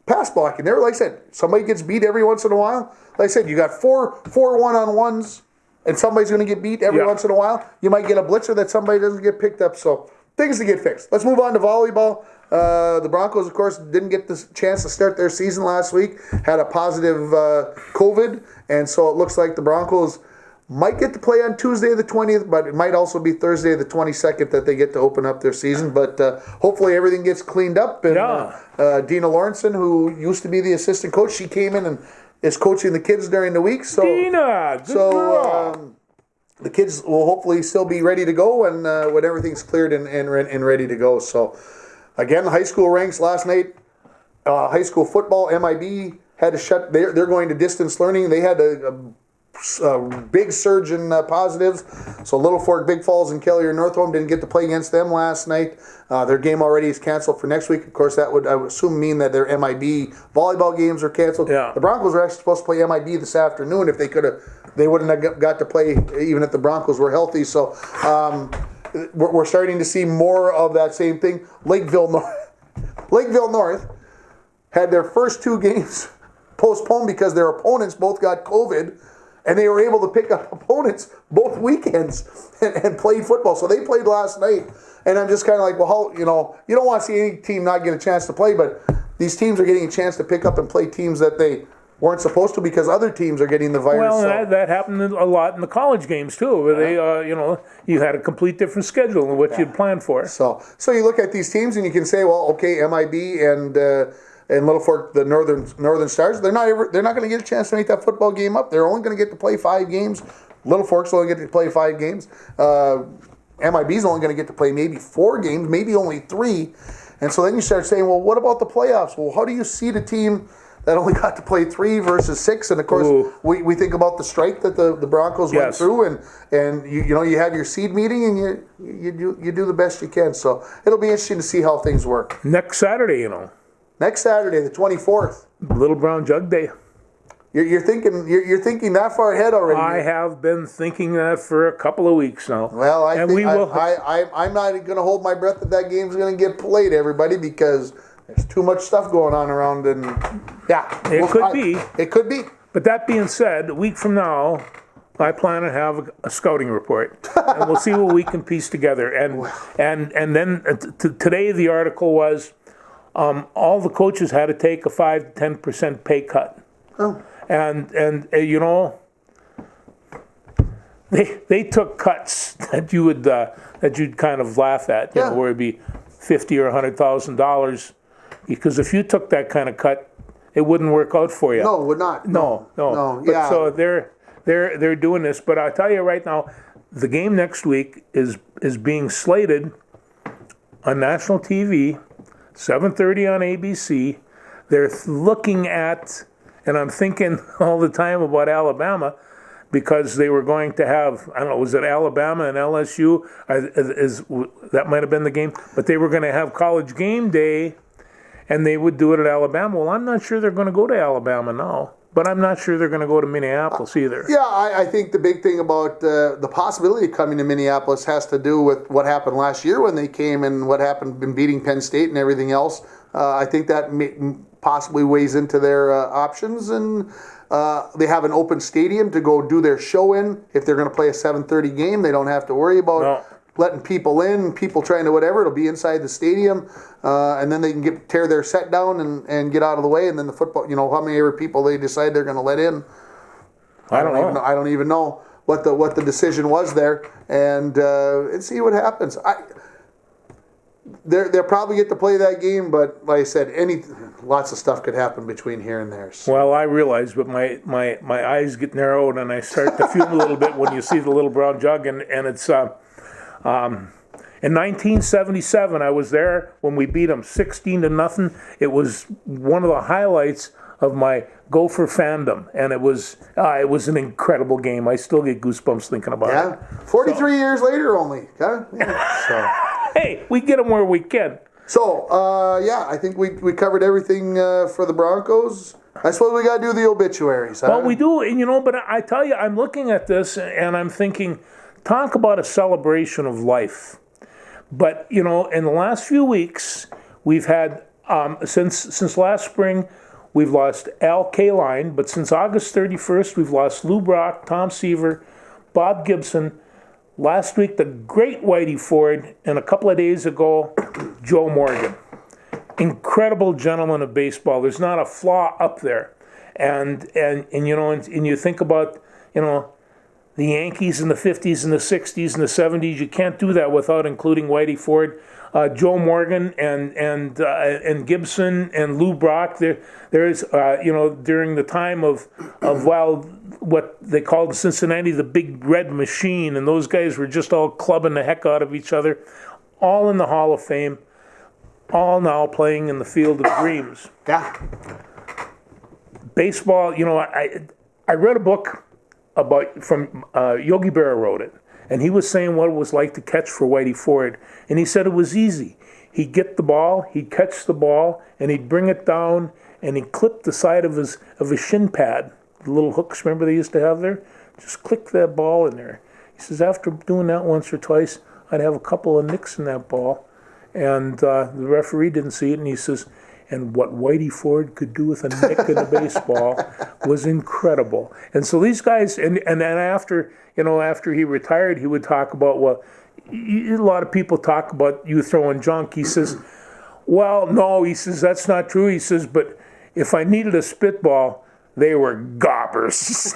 Pass blocking. Like I said, somebody gets beat every once in a while. Like I said, you got four one-on-ones and somebody's going to get beat every once in a while. You might get a blitzer that somebody doesn't get picked up. So things to get fixed. Let's move on to volleyball. The Broncos, of course, didn't get the chance to start their season last week. Had a positive COVID, and so it looks like the Broncos might get to play on Tuesday the 20th, but it might also be Thursday the 22nd that they get to open up their season. But hopefully everything gets cleaned up. And Dina Lawrenson, who used to be the assistant coach, she came in and is coaching the kids during the week. So, Dina, good girl. The kids will hopefully still be ready to go when everything's cleared and ready to go. So, again, the high school ranks last night. High school football, MIB had to shut. They're going to distance learning. They had a big surge in positives. So Little Fork, Big Falls, and Kelly or Northome didn't get to play against them last night. Their game already is canceled for next week. Of course, that would, I would assume, mean that their MIB volleyball games are canceled. Yeah. The Broncos are actually supposed to play MIB this afternoon. If they could have, they wouldn't have got to play even if the Broncos were healthy. So we're starting to see more of that same thing. Lakeville North had their first two games postponed because their opponents both got COVID. And they were able to pick up opponents both weekends and played football. So they played last night. And I'm just kind of like, well, how, you don't want to see any team not get a chance to play, but these teams are getting a chance to pick up and play teams that they weren't supposed to because other teams are getting the virus. Well, that happened a lot in the college games too, where they, you had a complete different schedule than what you'd planned for. So you look at these teams and you can say, well, okay, MIB and Little Fork, the Northern Stars, they're not going to get a chance to make that football game up. They're only going to get to play 5 games. Little Fork's only get to play 5 games. MIB's only going to get to play maybe 4 games, maybe only 3. And so then you start saying, well, what about the playoffs? Well, how do you seed a team that only got to play 3 versus 6? And of course, we think about the strike that the Broncos went through, and you have your seed meeting and you do the best you can. So it'll be interesting to see how things work. Next Saturday, Next Saturday, the 24th. Little Brown Jug Day. You're thinking that far ahead already. I have been thinking that for a couple of weeks now. Well, I'm not going to hold my breath that game's going to get played, everybody, because there's too much stuff going on around, and it could be. But that being said, a week from now, I plan to have a scouting report, and we'll see what we can piece together. And then today the article was. All the coaches had to take a 5 to 10% pay cut, and they took cuts that you'd kind of laugh at, where it'd be $50,000 or $100,000, because if you took that kind of cut, it wouldn't work out for you. No, it would not. No. But so they're doing this, but I'll tell you right now, the game next week is being slated on national TV. 7:30 on ABC. They're looking at, and I'm thinking all the time about Alabama, because they were going to have, I don't know, was it Alabama and LSU? That might have been the game, but they were going to have College Game Day, and they would do it at Alabama. Well, I'm not sure they're going to go to Alabama now, but I'm not sure they're going to go to Minneapolis either. Yeah, I think the big thing about the possibility of coming to Minneapolis has to do with what happened last year when they came and what happened in beating Penn State and everything else. I think that possibly weighs into their options, and they have an open stadium to go do their show in. If they're going to play a 7:30 game, they don't have to worry about letting people in, people trying to whatever. It'll be inside the stadium, and then they can tear their set down and get out of the way. And then the football, how many ever people they decide they're going to let in. I don't even know what the decision was there, and see what happens. They'll probably get to play that game, but like I said, lots of stuff could happen between here and there. So. Well, I realize, but my eyes get narrowed and I start to fume a little bit when you see the Little Brown Jug, and it's. In 1977, I was there when we beat them 16-0. It was one of the highlights of my Gopher fandom, and it was an incredible game. I still get goosebumps thinking about it. 43 years later only. Huh? Yeah. Hey, we get them where we can. So, I think we covered everything for the Broncos. I suppose we got to do the obituaries. Huh? Well, we do, and but I tell you, I'm looking at this and I'm thinking, talk about a celebration of life. But, in the last few weeks, we've had, since last spring, we've lost Al Kaline, but since August 31st, we've lost Lou Brock, Tom Seaver, Bob Gibson, last week the great Whitey Ford, and a couple of days ago, Joe Morgan. Incredible gentleman of baseball. There's not a flaw up there. And you know, and you think about, you know, the Yankees in the 50s and the 60s and the 70s. You can't do that without including Whitey Ford, Joe Morgan, and Gibson and Lou Brock. There's you know, during the time of what they called in Cincinnati the Big Red Machine, and those guys were just all clubbing the heck out of each other, all in the Hall of Fame, all now playing in the Field of Dreams. Yeah. Baseball, you know, I read a book from Yogi Berra wrote it, and he was saying what it was like to catch for Whitey Ford, and he said it was easy. He'd get the ball, he'd catch the ball, and he'd bring it down, and he'd clip the side of his shin pad, the little hooks, remember they used to have there? Just click that ball in there. He says after doing that once or twice, I'd have a couple of nicks in that ball, and the referee didn't see it, and he says, and what Whitey Ford could do with a nick in a baseball was incredible. And so these guys, and then after he retired, he would talk about, well, a lot of people talk about you throwing junk. He says, well, no, he says, that's not true. He says, but if I needed a spitball, they were gobbers.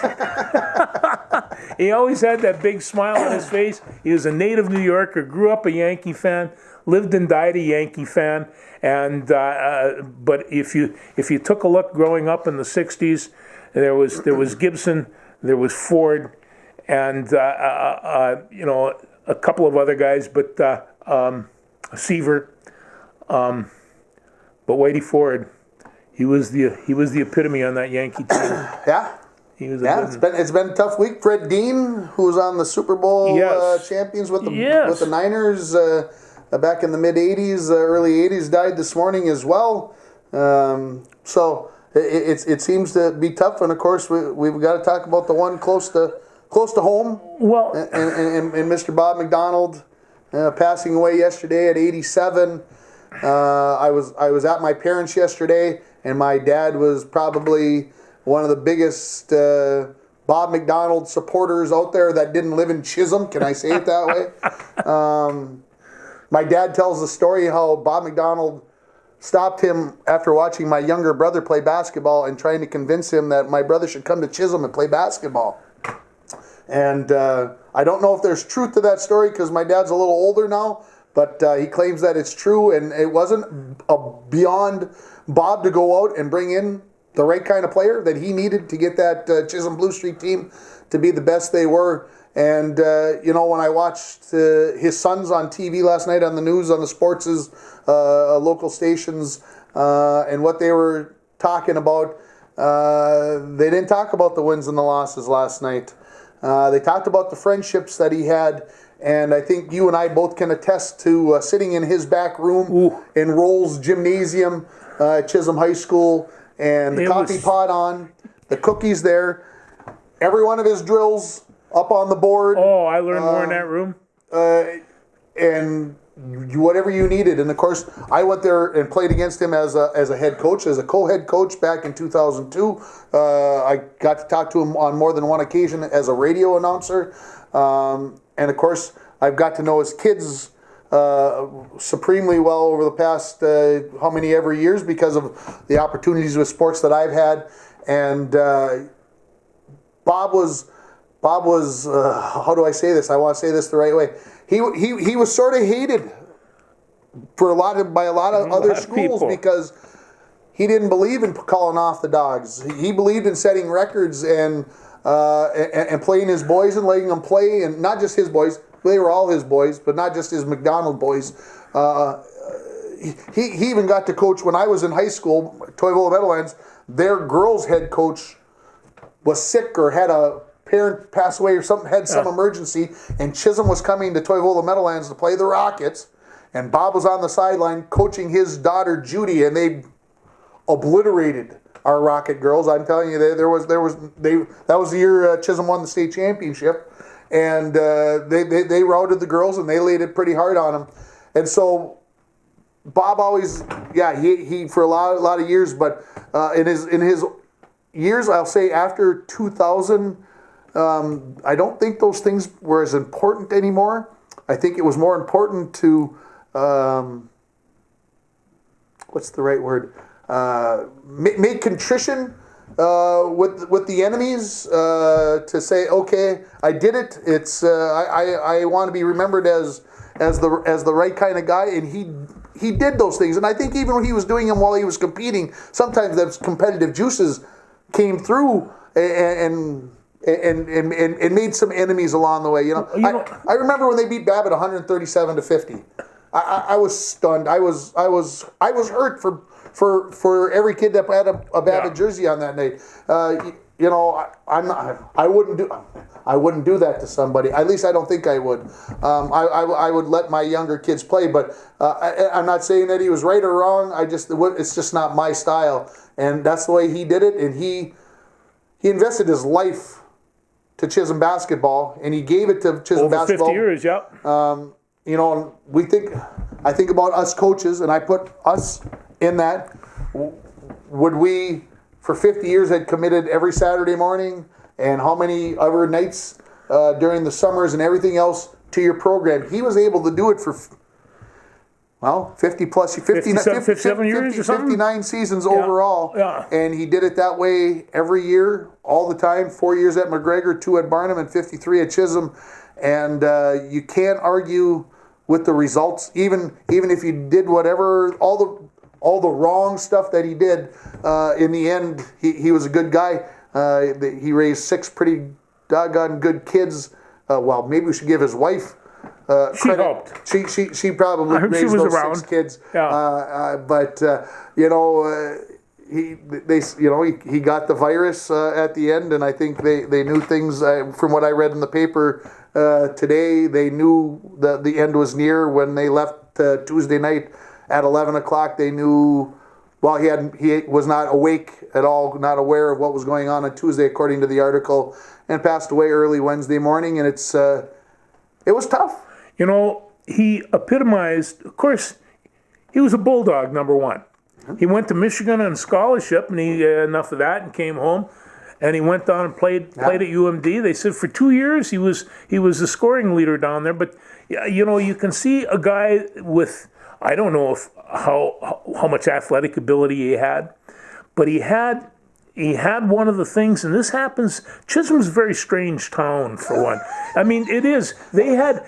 He always had that big smile on his face. He was a native New Yorker, grew up a Yankee fan, lived and died a Yankee fan. And but if you took a look growing up in the 60s, there was Gibson, there was Ford, and you know, a couple of other guys, but Seaver, but Whitey Ford, he was the epitome on that Yankee team. Yeah. He was it's been a tough week. Fred Dean, who was on the Super Bowl champions with the Niners back in the mid '80s, early '80s, died this morning as well. So it seems to be tough, and of course we've got to talk about the one close to home. Well, and Mr. Bob McDonald passing away yesterday at 87. I was at my parents' yesterday, and my dad was probably one of the biggest Bob McDonald supporters out there that didn't live in Chisholm. Can I say it that way? My dad tells the story how Bob McDonald stopped him after watching my younger brother play basketball and trying to convince him that my brother should come to Chisholm and play basketball. And I don't know if there's truth to that story because my dad's a little older now, but he claims that it's true, and it wasn't beyond Bob to go out and bring in the right kind of player that he needed to get that Chisholm Blue Streak team to be the best they were. And, you know, when I watched his sons on TV last night on the news, on the sports' local stations, and what they were talking about, they didn't talk about the wins and the losses last night. They talked about the friendships that he had, and I think you and I both can attest to sitting in his back room in Rolls Gymnasium at Chisholm High School, and the coffee pot on, the cookies there, every one of his drills up on the board. Oh, I learned more in that room. And whatever you needed. And of course, I went there and played against him as a head coach, as a co-head coach back in 2002. I got to talk to him on more than one occasion as a radio announcer. And of course, I've got to know his kids supremely well over the past how many ever years because of the opportunities with sports that I've had. And Bob was how do I say this? I want to say this the right way. He was sort of hated by a lot of other schools because he didn't believe in calling off the dogs. He believed in setting records and playing his boys and letting them play, and not just his boys. They were all his boys, but not just his McDonald boys. He even got to coach when I was in high school, Toivola Meadowlands. Their girls' head coach was sick or had a parent pass away or something, had some emergency, and Chisholm was coming to Toivola Meadowlands to play the Rockets, and Bob was on the sideline coaching his daughter Judy, and they obliterated our Rocket girls. I'm telling you, that was the year Chisholm won the state championship, and they routed the girls and they laid it pretty hard on them. And so Bob always, he for a lot of years, but in his years, I'll say after 2000. I don't think those things were as important anymore. I think it was more important to, what's the right word? Make contrition with the enemies to say, okay, I did it. It's I want to be remembered as the right kind of guy, and he did those things. And I think even when he was doing them while he was competing, sometimes those competitive juices came through and made some enemies along the way. I remember when they beat Babbitt 137-50. I was stunned. I was hurt for every kid that had a Babbitt jersey on that night. I wouldn't do that to somebody. At least I don't think I would. I would let my younger kids play, but I'm not saying that he was right or wrong. It's just not my style, and that's the way he did it. And he invested his life to Chisholm basketball, and he gave it to Chisholm basketball. Over 50 years, yeah. I think about us coaches, and I put us in that. Would we, for 50 years, had committed every Saturday morning and how many other nights during the summers and everything else to your program? He was able to do it for, 57 years or something? 59 seasons overall. Yeah. And he did it that way every year, all the time. 4 years at McGregor, 2 at Barnum, and 53 at Chisholm. And you can't argue with the results, even if you did whatever, all the wrong stuff that he did. In the end, he was a good guy. He raised 6 pretty doggone good kids. Maybe we should give his wife she credit. helped. She probably raised those around. 6 kids. Yeah. He got the virus at the end, and I think they knew things. From what I read in the paper today, they knew that the end was near when they left Tuesday night at 11 o'clock. They knew. Well, he was not awake at all, not aware of what was going on Tuesday, according to the article, and passed away early Wednesday morning. And it was tough. He epitomized. Of course, he was a Bulldog, number one. He went to Michigan on scholarship, and he enough of that, and came home, and he went down and played at UMD. They said for 2 years he was the scoring leader down there. But you can see a guy with, I don't know how much athletic ability he had, but he had one of the things, and this happens. Chisholm's a very strange town, for one. I mean, it is. They had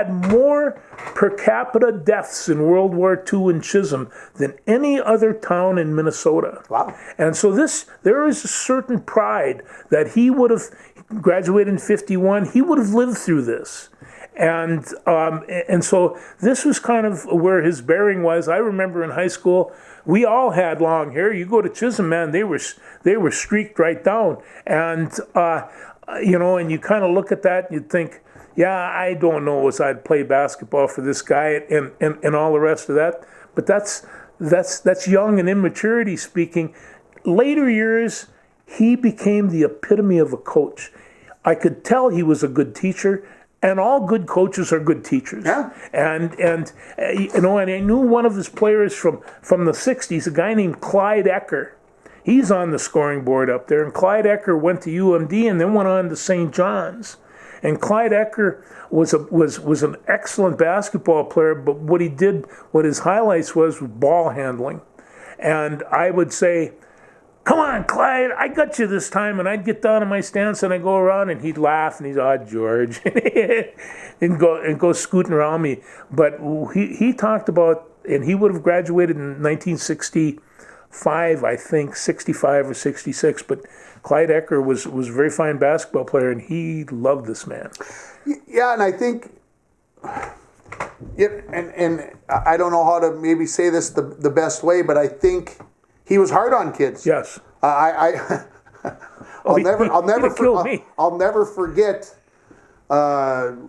more per capita deaths in World War II in Chisholm than any other town in Minnesota. Wow. And so there is a certain pride that he would have graduated in 51. He would have lived through this. And so this was kind of where his bearing was. I remember in high school, we all had long hair. You go to Chisholm, man, they were streaked right down. And and you kind of look at that and you think, yeah, I don't know as I'd play basketball for this guy and all the rest of that. But that's young and immaturity speaking. Later years, he became the epitome of a coach. I could tell he was a good teacher. And all good coaches are good teachers. Yeah. And I knew one of his players from the 60s, a guy named Clyde Ecker. He's on the scoring board up there. And Clyde Ecker went to UMD and then went on to St. John's. And Clyde Ecker was an excellent basketball player, but what his highlights was ball handling. And I would say, "Come on, Clyde, I got you this time." And I'd get down in my stance and I'd go around and he'd laugh and he'd, "Oh, George," and go scooting around me. But he talked about, and he would have graduated in 1965, I think, 65 or 66. But Clyde Ecker was a very fine basketball player, and he loved this man. Yeah, and I think, and I don't know how to maybe say this the best way, but I think he was hard on kids. Yes. I'll never forget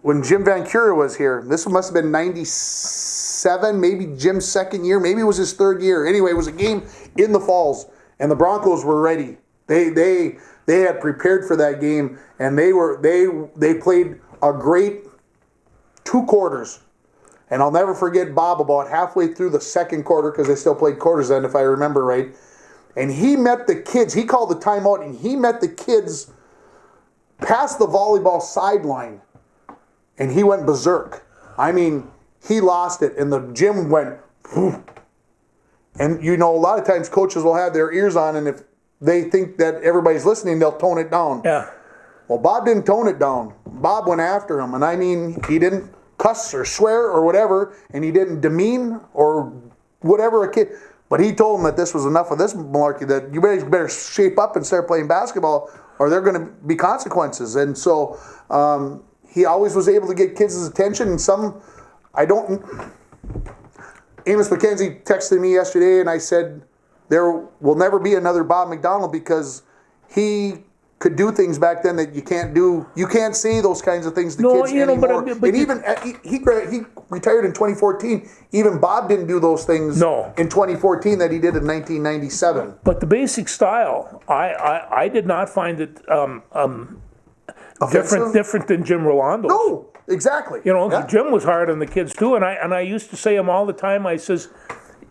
when Jim Van Cura was here. This must have been 97, maybe Jim's second year, maybe it was his third year. Anyway, it was a game in the Falls, and the Broncos were ready. They had prepared for that game, and they played a great 2 quarters. And I'll never forget Bob about halfway through the second quarter, because they still played quarters then, if I remember right. And he met the kids. He called the timeout, and he met the kids past the volleyball sideline, and he went berserk. I mean, he lost it, and the gym went, whew. And a lot of times coaches will have their ears on, and if they think that everybody's listening, they'll tone it down. Yeah. Well, Bob didn't tone it down. Bob went after him, and I mean, he didn't cuss or swear or whatever, and he didn't demean or whatever a kid. But he told him that this was enough of this malarkey, that you better shape up and start playing basketball, or there are going to be consequences. And so he always was able to get kids' attention. And Amos McKenzie texted me yesterday, and I said, there will never be another Bob McDonald, because he could do things back then that you can't do. You can't say those kinds of things to kids anymore. But even he retired in 2014. Even Bob didn't do those things in 2014 that he did in 1997. But the basic style, I did not find it different than Jim Rolando's. No, exactly. Jim was hard on the kids too, and I used to say him all the time. I says,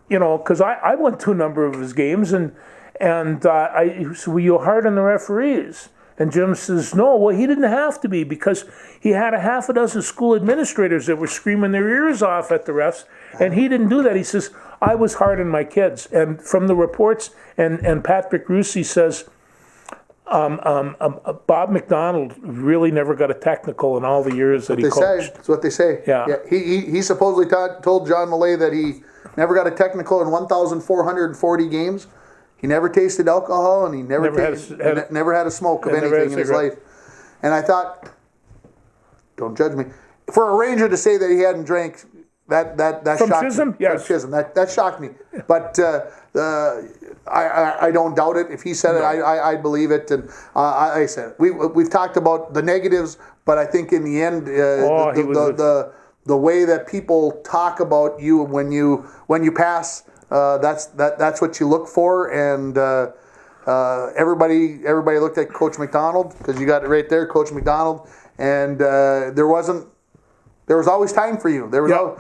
because I went to a number of his games, and I said, were you hard on the referees? And Jim says, no. Well, he didn't have to be, because he had a half a dozen school administrators that were screaming their ears off at the refs, and he didn't do that. He says, I was hard on my kids. And from the reports, and Patrick Russi says, Bob McDonald really never got a technical in all the years that he coached. That's what they say. Yeah. He supposedly told John Millay that he never got a technical in 1,440 games. He never tasted alcohol, and he never had a smoke of anything in his life. And I thought, don't judge me, for a Ranger to say that he hadn't drank, that From shocked Chisholm? me. Yes. From Chisholm. That shocked me. But I don't doubt it. If he said it, I believe it. And I said it. We've talked about the negatives, but I think in the end, the way that people talk about you when you pass. That's what you look for, and everybody looked at Coach McDonald, because you got it right there, Coach McDonald, and there was always time for you. There was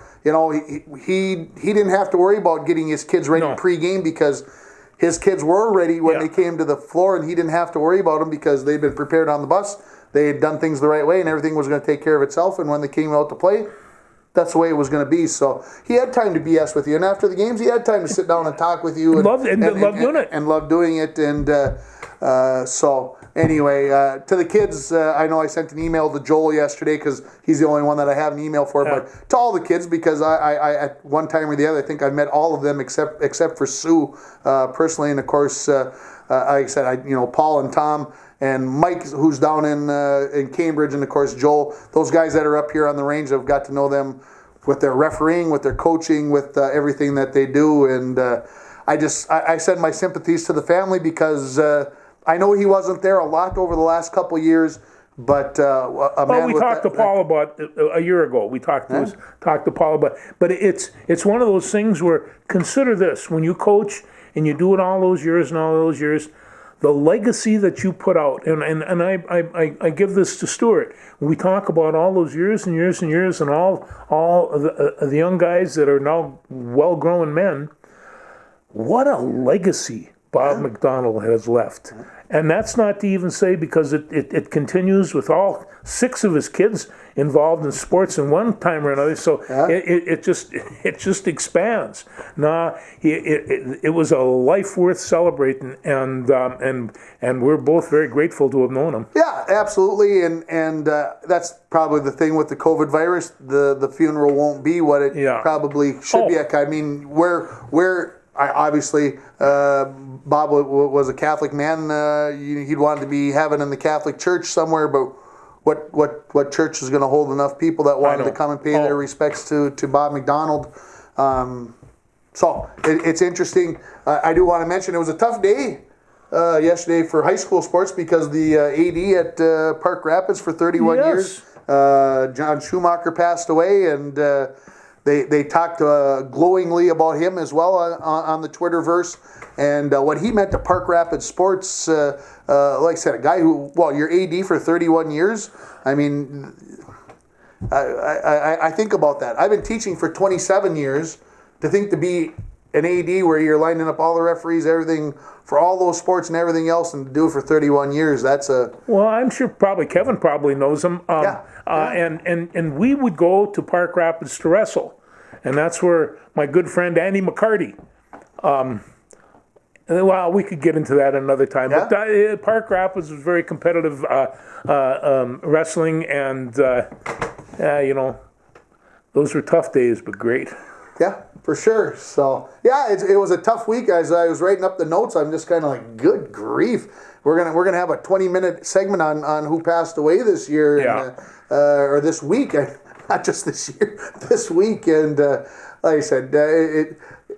he didn't have to worry about getting his kids ready pre-game, because his kids were ready when they came to the floor, and he didn't have to worry about them because they'd been prepared on the bus. They had done things the right way, and everything was going to take care of itself. And when they came out to play, that's the way it was going to be. So he had time to BS with you, and after the games, he had time to sit down and talk with you. Loved doing it. And loved doing it. And so anyway, to the kids, I know I sent an email to Joel yesterday, because he's the only one that I have an email for. Yeah. But to all the kids, because I at one time or the other, I think I met all of them except for Sue personally, and of course, like I said, Paul and Tom. And Mike, who's down in Cambridge, and of course Joel, those guys that are up here on the range, I've got to know them with their refereeing, with their coaching, with everything that they do. And I send my sympathies to the family, because I know he wasn't there a lot over the last couple of years. But we talked to Paul about a year ago. We talked to Paul about, but it's one of those things where, consider this: when you coach and you do it all those years, the legacy that you put out, and I give this to Stuart. We talk about all those years and years and years, and all the young guys that are now well-grown men. What a legacy Bob McDonald has left. And that's not to even say, because it continues with all 6 of his kids involved in sports in one time or another. So it just expands. It was a life worth celebrating, and we're both very grateful to have known him. Yeah, absolutely. And that's probably the thing with the COVID virus. The funeral won't be what it probably should be. I mean, obviously, Bob was a Catholic man. He'd wanted to be having in the Catholic Church somewhere, but what church is going to hold enough people that wanted to come and pay their respects to Bob McDonald? So it's interesting. I do want to mention it was a tough day yesterday for high school sports, because the AD at Park Rapids for 31 years, John Schumacher, passed away, and they talked glowingly about him as well on the Twitterverse, and what he meant to Park Rapids sports. Like I said, a guy who, you're AD for 31 years. I mean, I think about that. I've been teaching for 27 years. To think to be an AD where you're lining up all the referees, everything for all those sports and everything else, and to do it for 31 years, that's a... Well, I'm sure Kevin probably knows him. And we would go to Park Rapids to wrestle. And that's where my good friend Andy McCarty, well, we could get into that another time. Yeah. But Park Rapids was very competitive wrestling, and, those were tough days, but great. Yeah, for sure. So, yeah, it was a tough week. As I was writing up the notes, I'm just kind of like, good grief. We're gonna have a 20-minute segment on who passed away this year, or this week. Not just this year, this week. And like I said,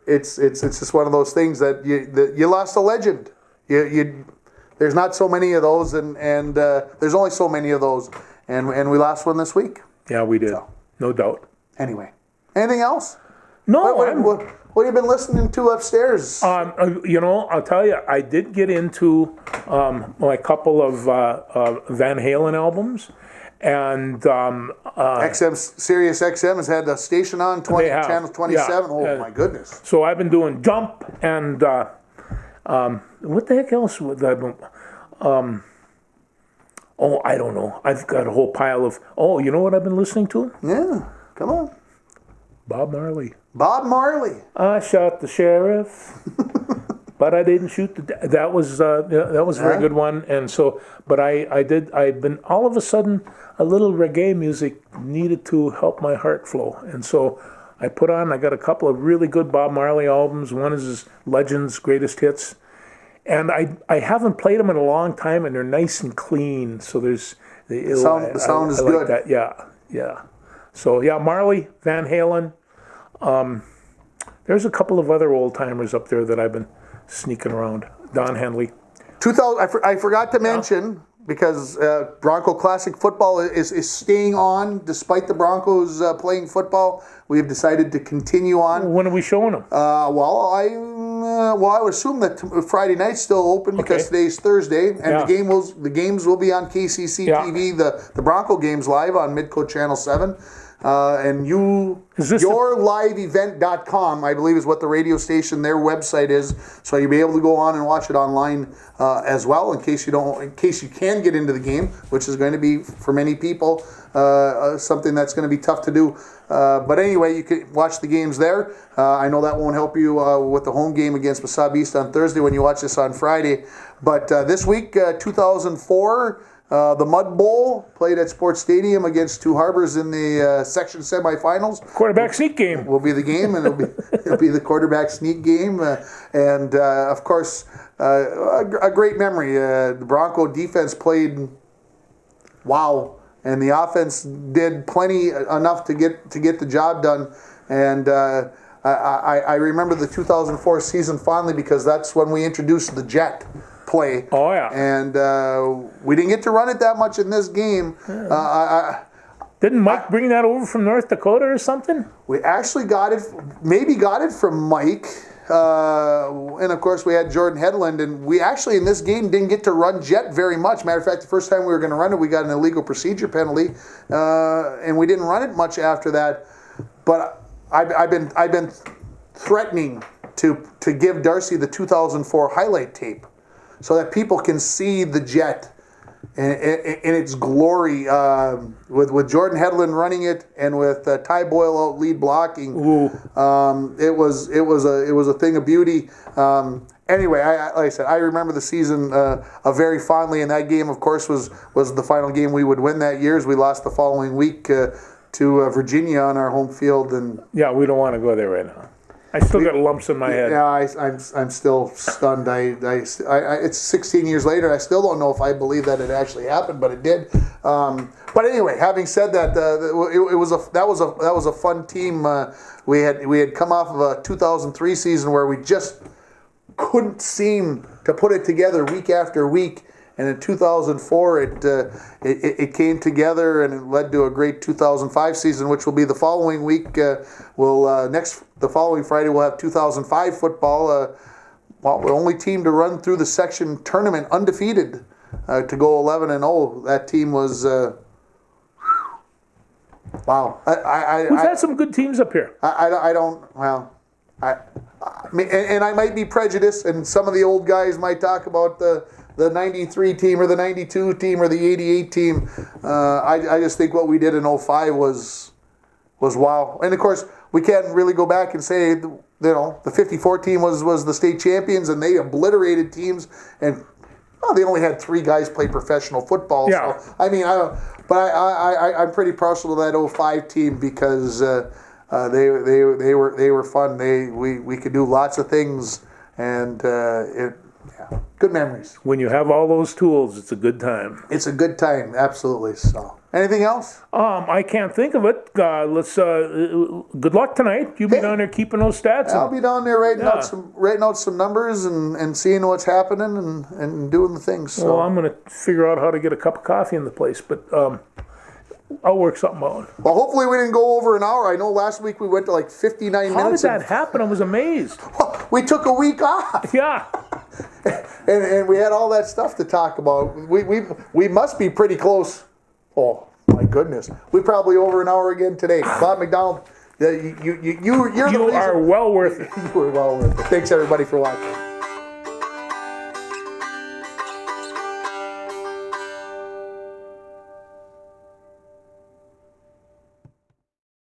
it's just one of those things that you lost a legend. There's not so many of those, and there's only so many of those, and we lost one this week. Yeah, we did. So, no doubt. Anyway, anything else? No, what have you been listening to upstairs? I'll tell you, I did get into a couple of Van Halen albums, and Sirius XM has had a station on channel 27. Yeah. Oh my goodness! So I've been doing Jump and what the heck else would I been? I don't know. I've got a whole pile of. Oh, you know what I've been listening to? Yeah, come on. Bob Marley. Bob Marley. I shot the sheriff, but I didn't shoot the. That was a very good one. And so, but I've been all of a sudden a little reggae music needed to help my heart flow, and so I got a couple of really good Bob Marley albums. One is his Legends Greatest Hits, and I haven't played them in a long time, and they're nice and clean. So there's the sound is I like good. That. Yeah. So yeah, Marley, Van Halen. There's a couple of other old timers up there that I've been sneaking around. Don Henley. 2000. I forgot to mention, because Bronco Classic football is staying on despite the Broncos playing football. We have decided to continue on. When are we showing them? I would assume that Friday night's still open because today's Thursday, and the games will be on KCC TV. The Bronco games live on Midco Channel 7. And yourliveevent.com, I believe, is what the radio station, their website is. So you'll be able to go on and watch it online as well, in case you can get into the game, which is going to be for many people something that's going to be tough to do. But anyway, you can watch the games there. I know that won't help you with the home game against Wasabi East on Thursday when you watch this on Friday. But this week, 2004. The Mud Bowl played at Sports Stadium against Two Harbors in the section semifinals. Quarterback sneak game will be the game, and it'll be the quarterback sneak game, and of course a great memory. The Bronco defense played wow, and the offense did plenty enough to get the job done. And I remember the 2004 season fondly because that's when we introduced the jet play. Oh yeah. And we didn't get to run it that much in this game. Didn't Mike bring that over from North Dakota or something? We actually got it from Mike. And of course we had Jordan Headland, and we actually in this game didn't get to run jet very much. Matter of fact, the first time we were going to run it, we got an illegal procedure penalty, and we didn't run it much after that. But I've been threatening to give Darcy the 2004 highlight tape, so that people can see the jet in its glory, with Jordan Headland running it and with Ty Boyle out lead blocking. It was a thing of beauty. Anyway, like I said, I remember the season very fondly, and that game, of course, was the final game we would win that year, as we lost the following week to Virginia on our home field. And yeah, we don't want to go there right now. I still got lumps in my head. Yeah, I'm still stunned. It's 16 years later. I still don't know if I believe that it actually happened, but it did. But anyway, having said that, that was a fun team. We had come off of a 2003 season where we just couldn't seem to put it together week after week. And in 2004, it came together, and it led to a great 2005 season, which will be the following week. The following Friday, we'll have 2005 football. The only team to run through the section tournament undefeated to go 11-0. That team was wow. We've had some good teams up here. I don't. Well, And I might be prejudiced, and some of the old guys might talk about the 93 team or the 92 team or the 88 team. I just think what we did in 05 was wow. And of course, we can't really go back and say, the 54 team was the state champions, and they obliterated teams, and they only had 3 guys play professional football. Yeah. So, I mean, I'm pretty partial to that 05 team because they were fun. We could do lots of things, and good memories. When you have all those tools, it's a good time. It's a good time, absolutely. So, anything else? I can't think of it. Let's. Good luck tonight. You be down there keeping those stats. I'll be down there writing out some numbers and seeing what's happening and doing the things. So. Well, I'm going to figure out how to get a cup of coffee in the place, but I'll work something out. Well, hopefully we didn't go over an hour. I know last week we went to like 59 minutes. How did that happen? I was amazed. We took a week off. Yeah. And we had all that stuff to talk about. We must be pretty close. Oh my goodness, we probably over an hour again today. Bob McDonald, you are well worth it. You were well worth it. Thanks everybody for watching.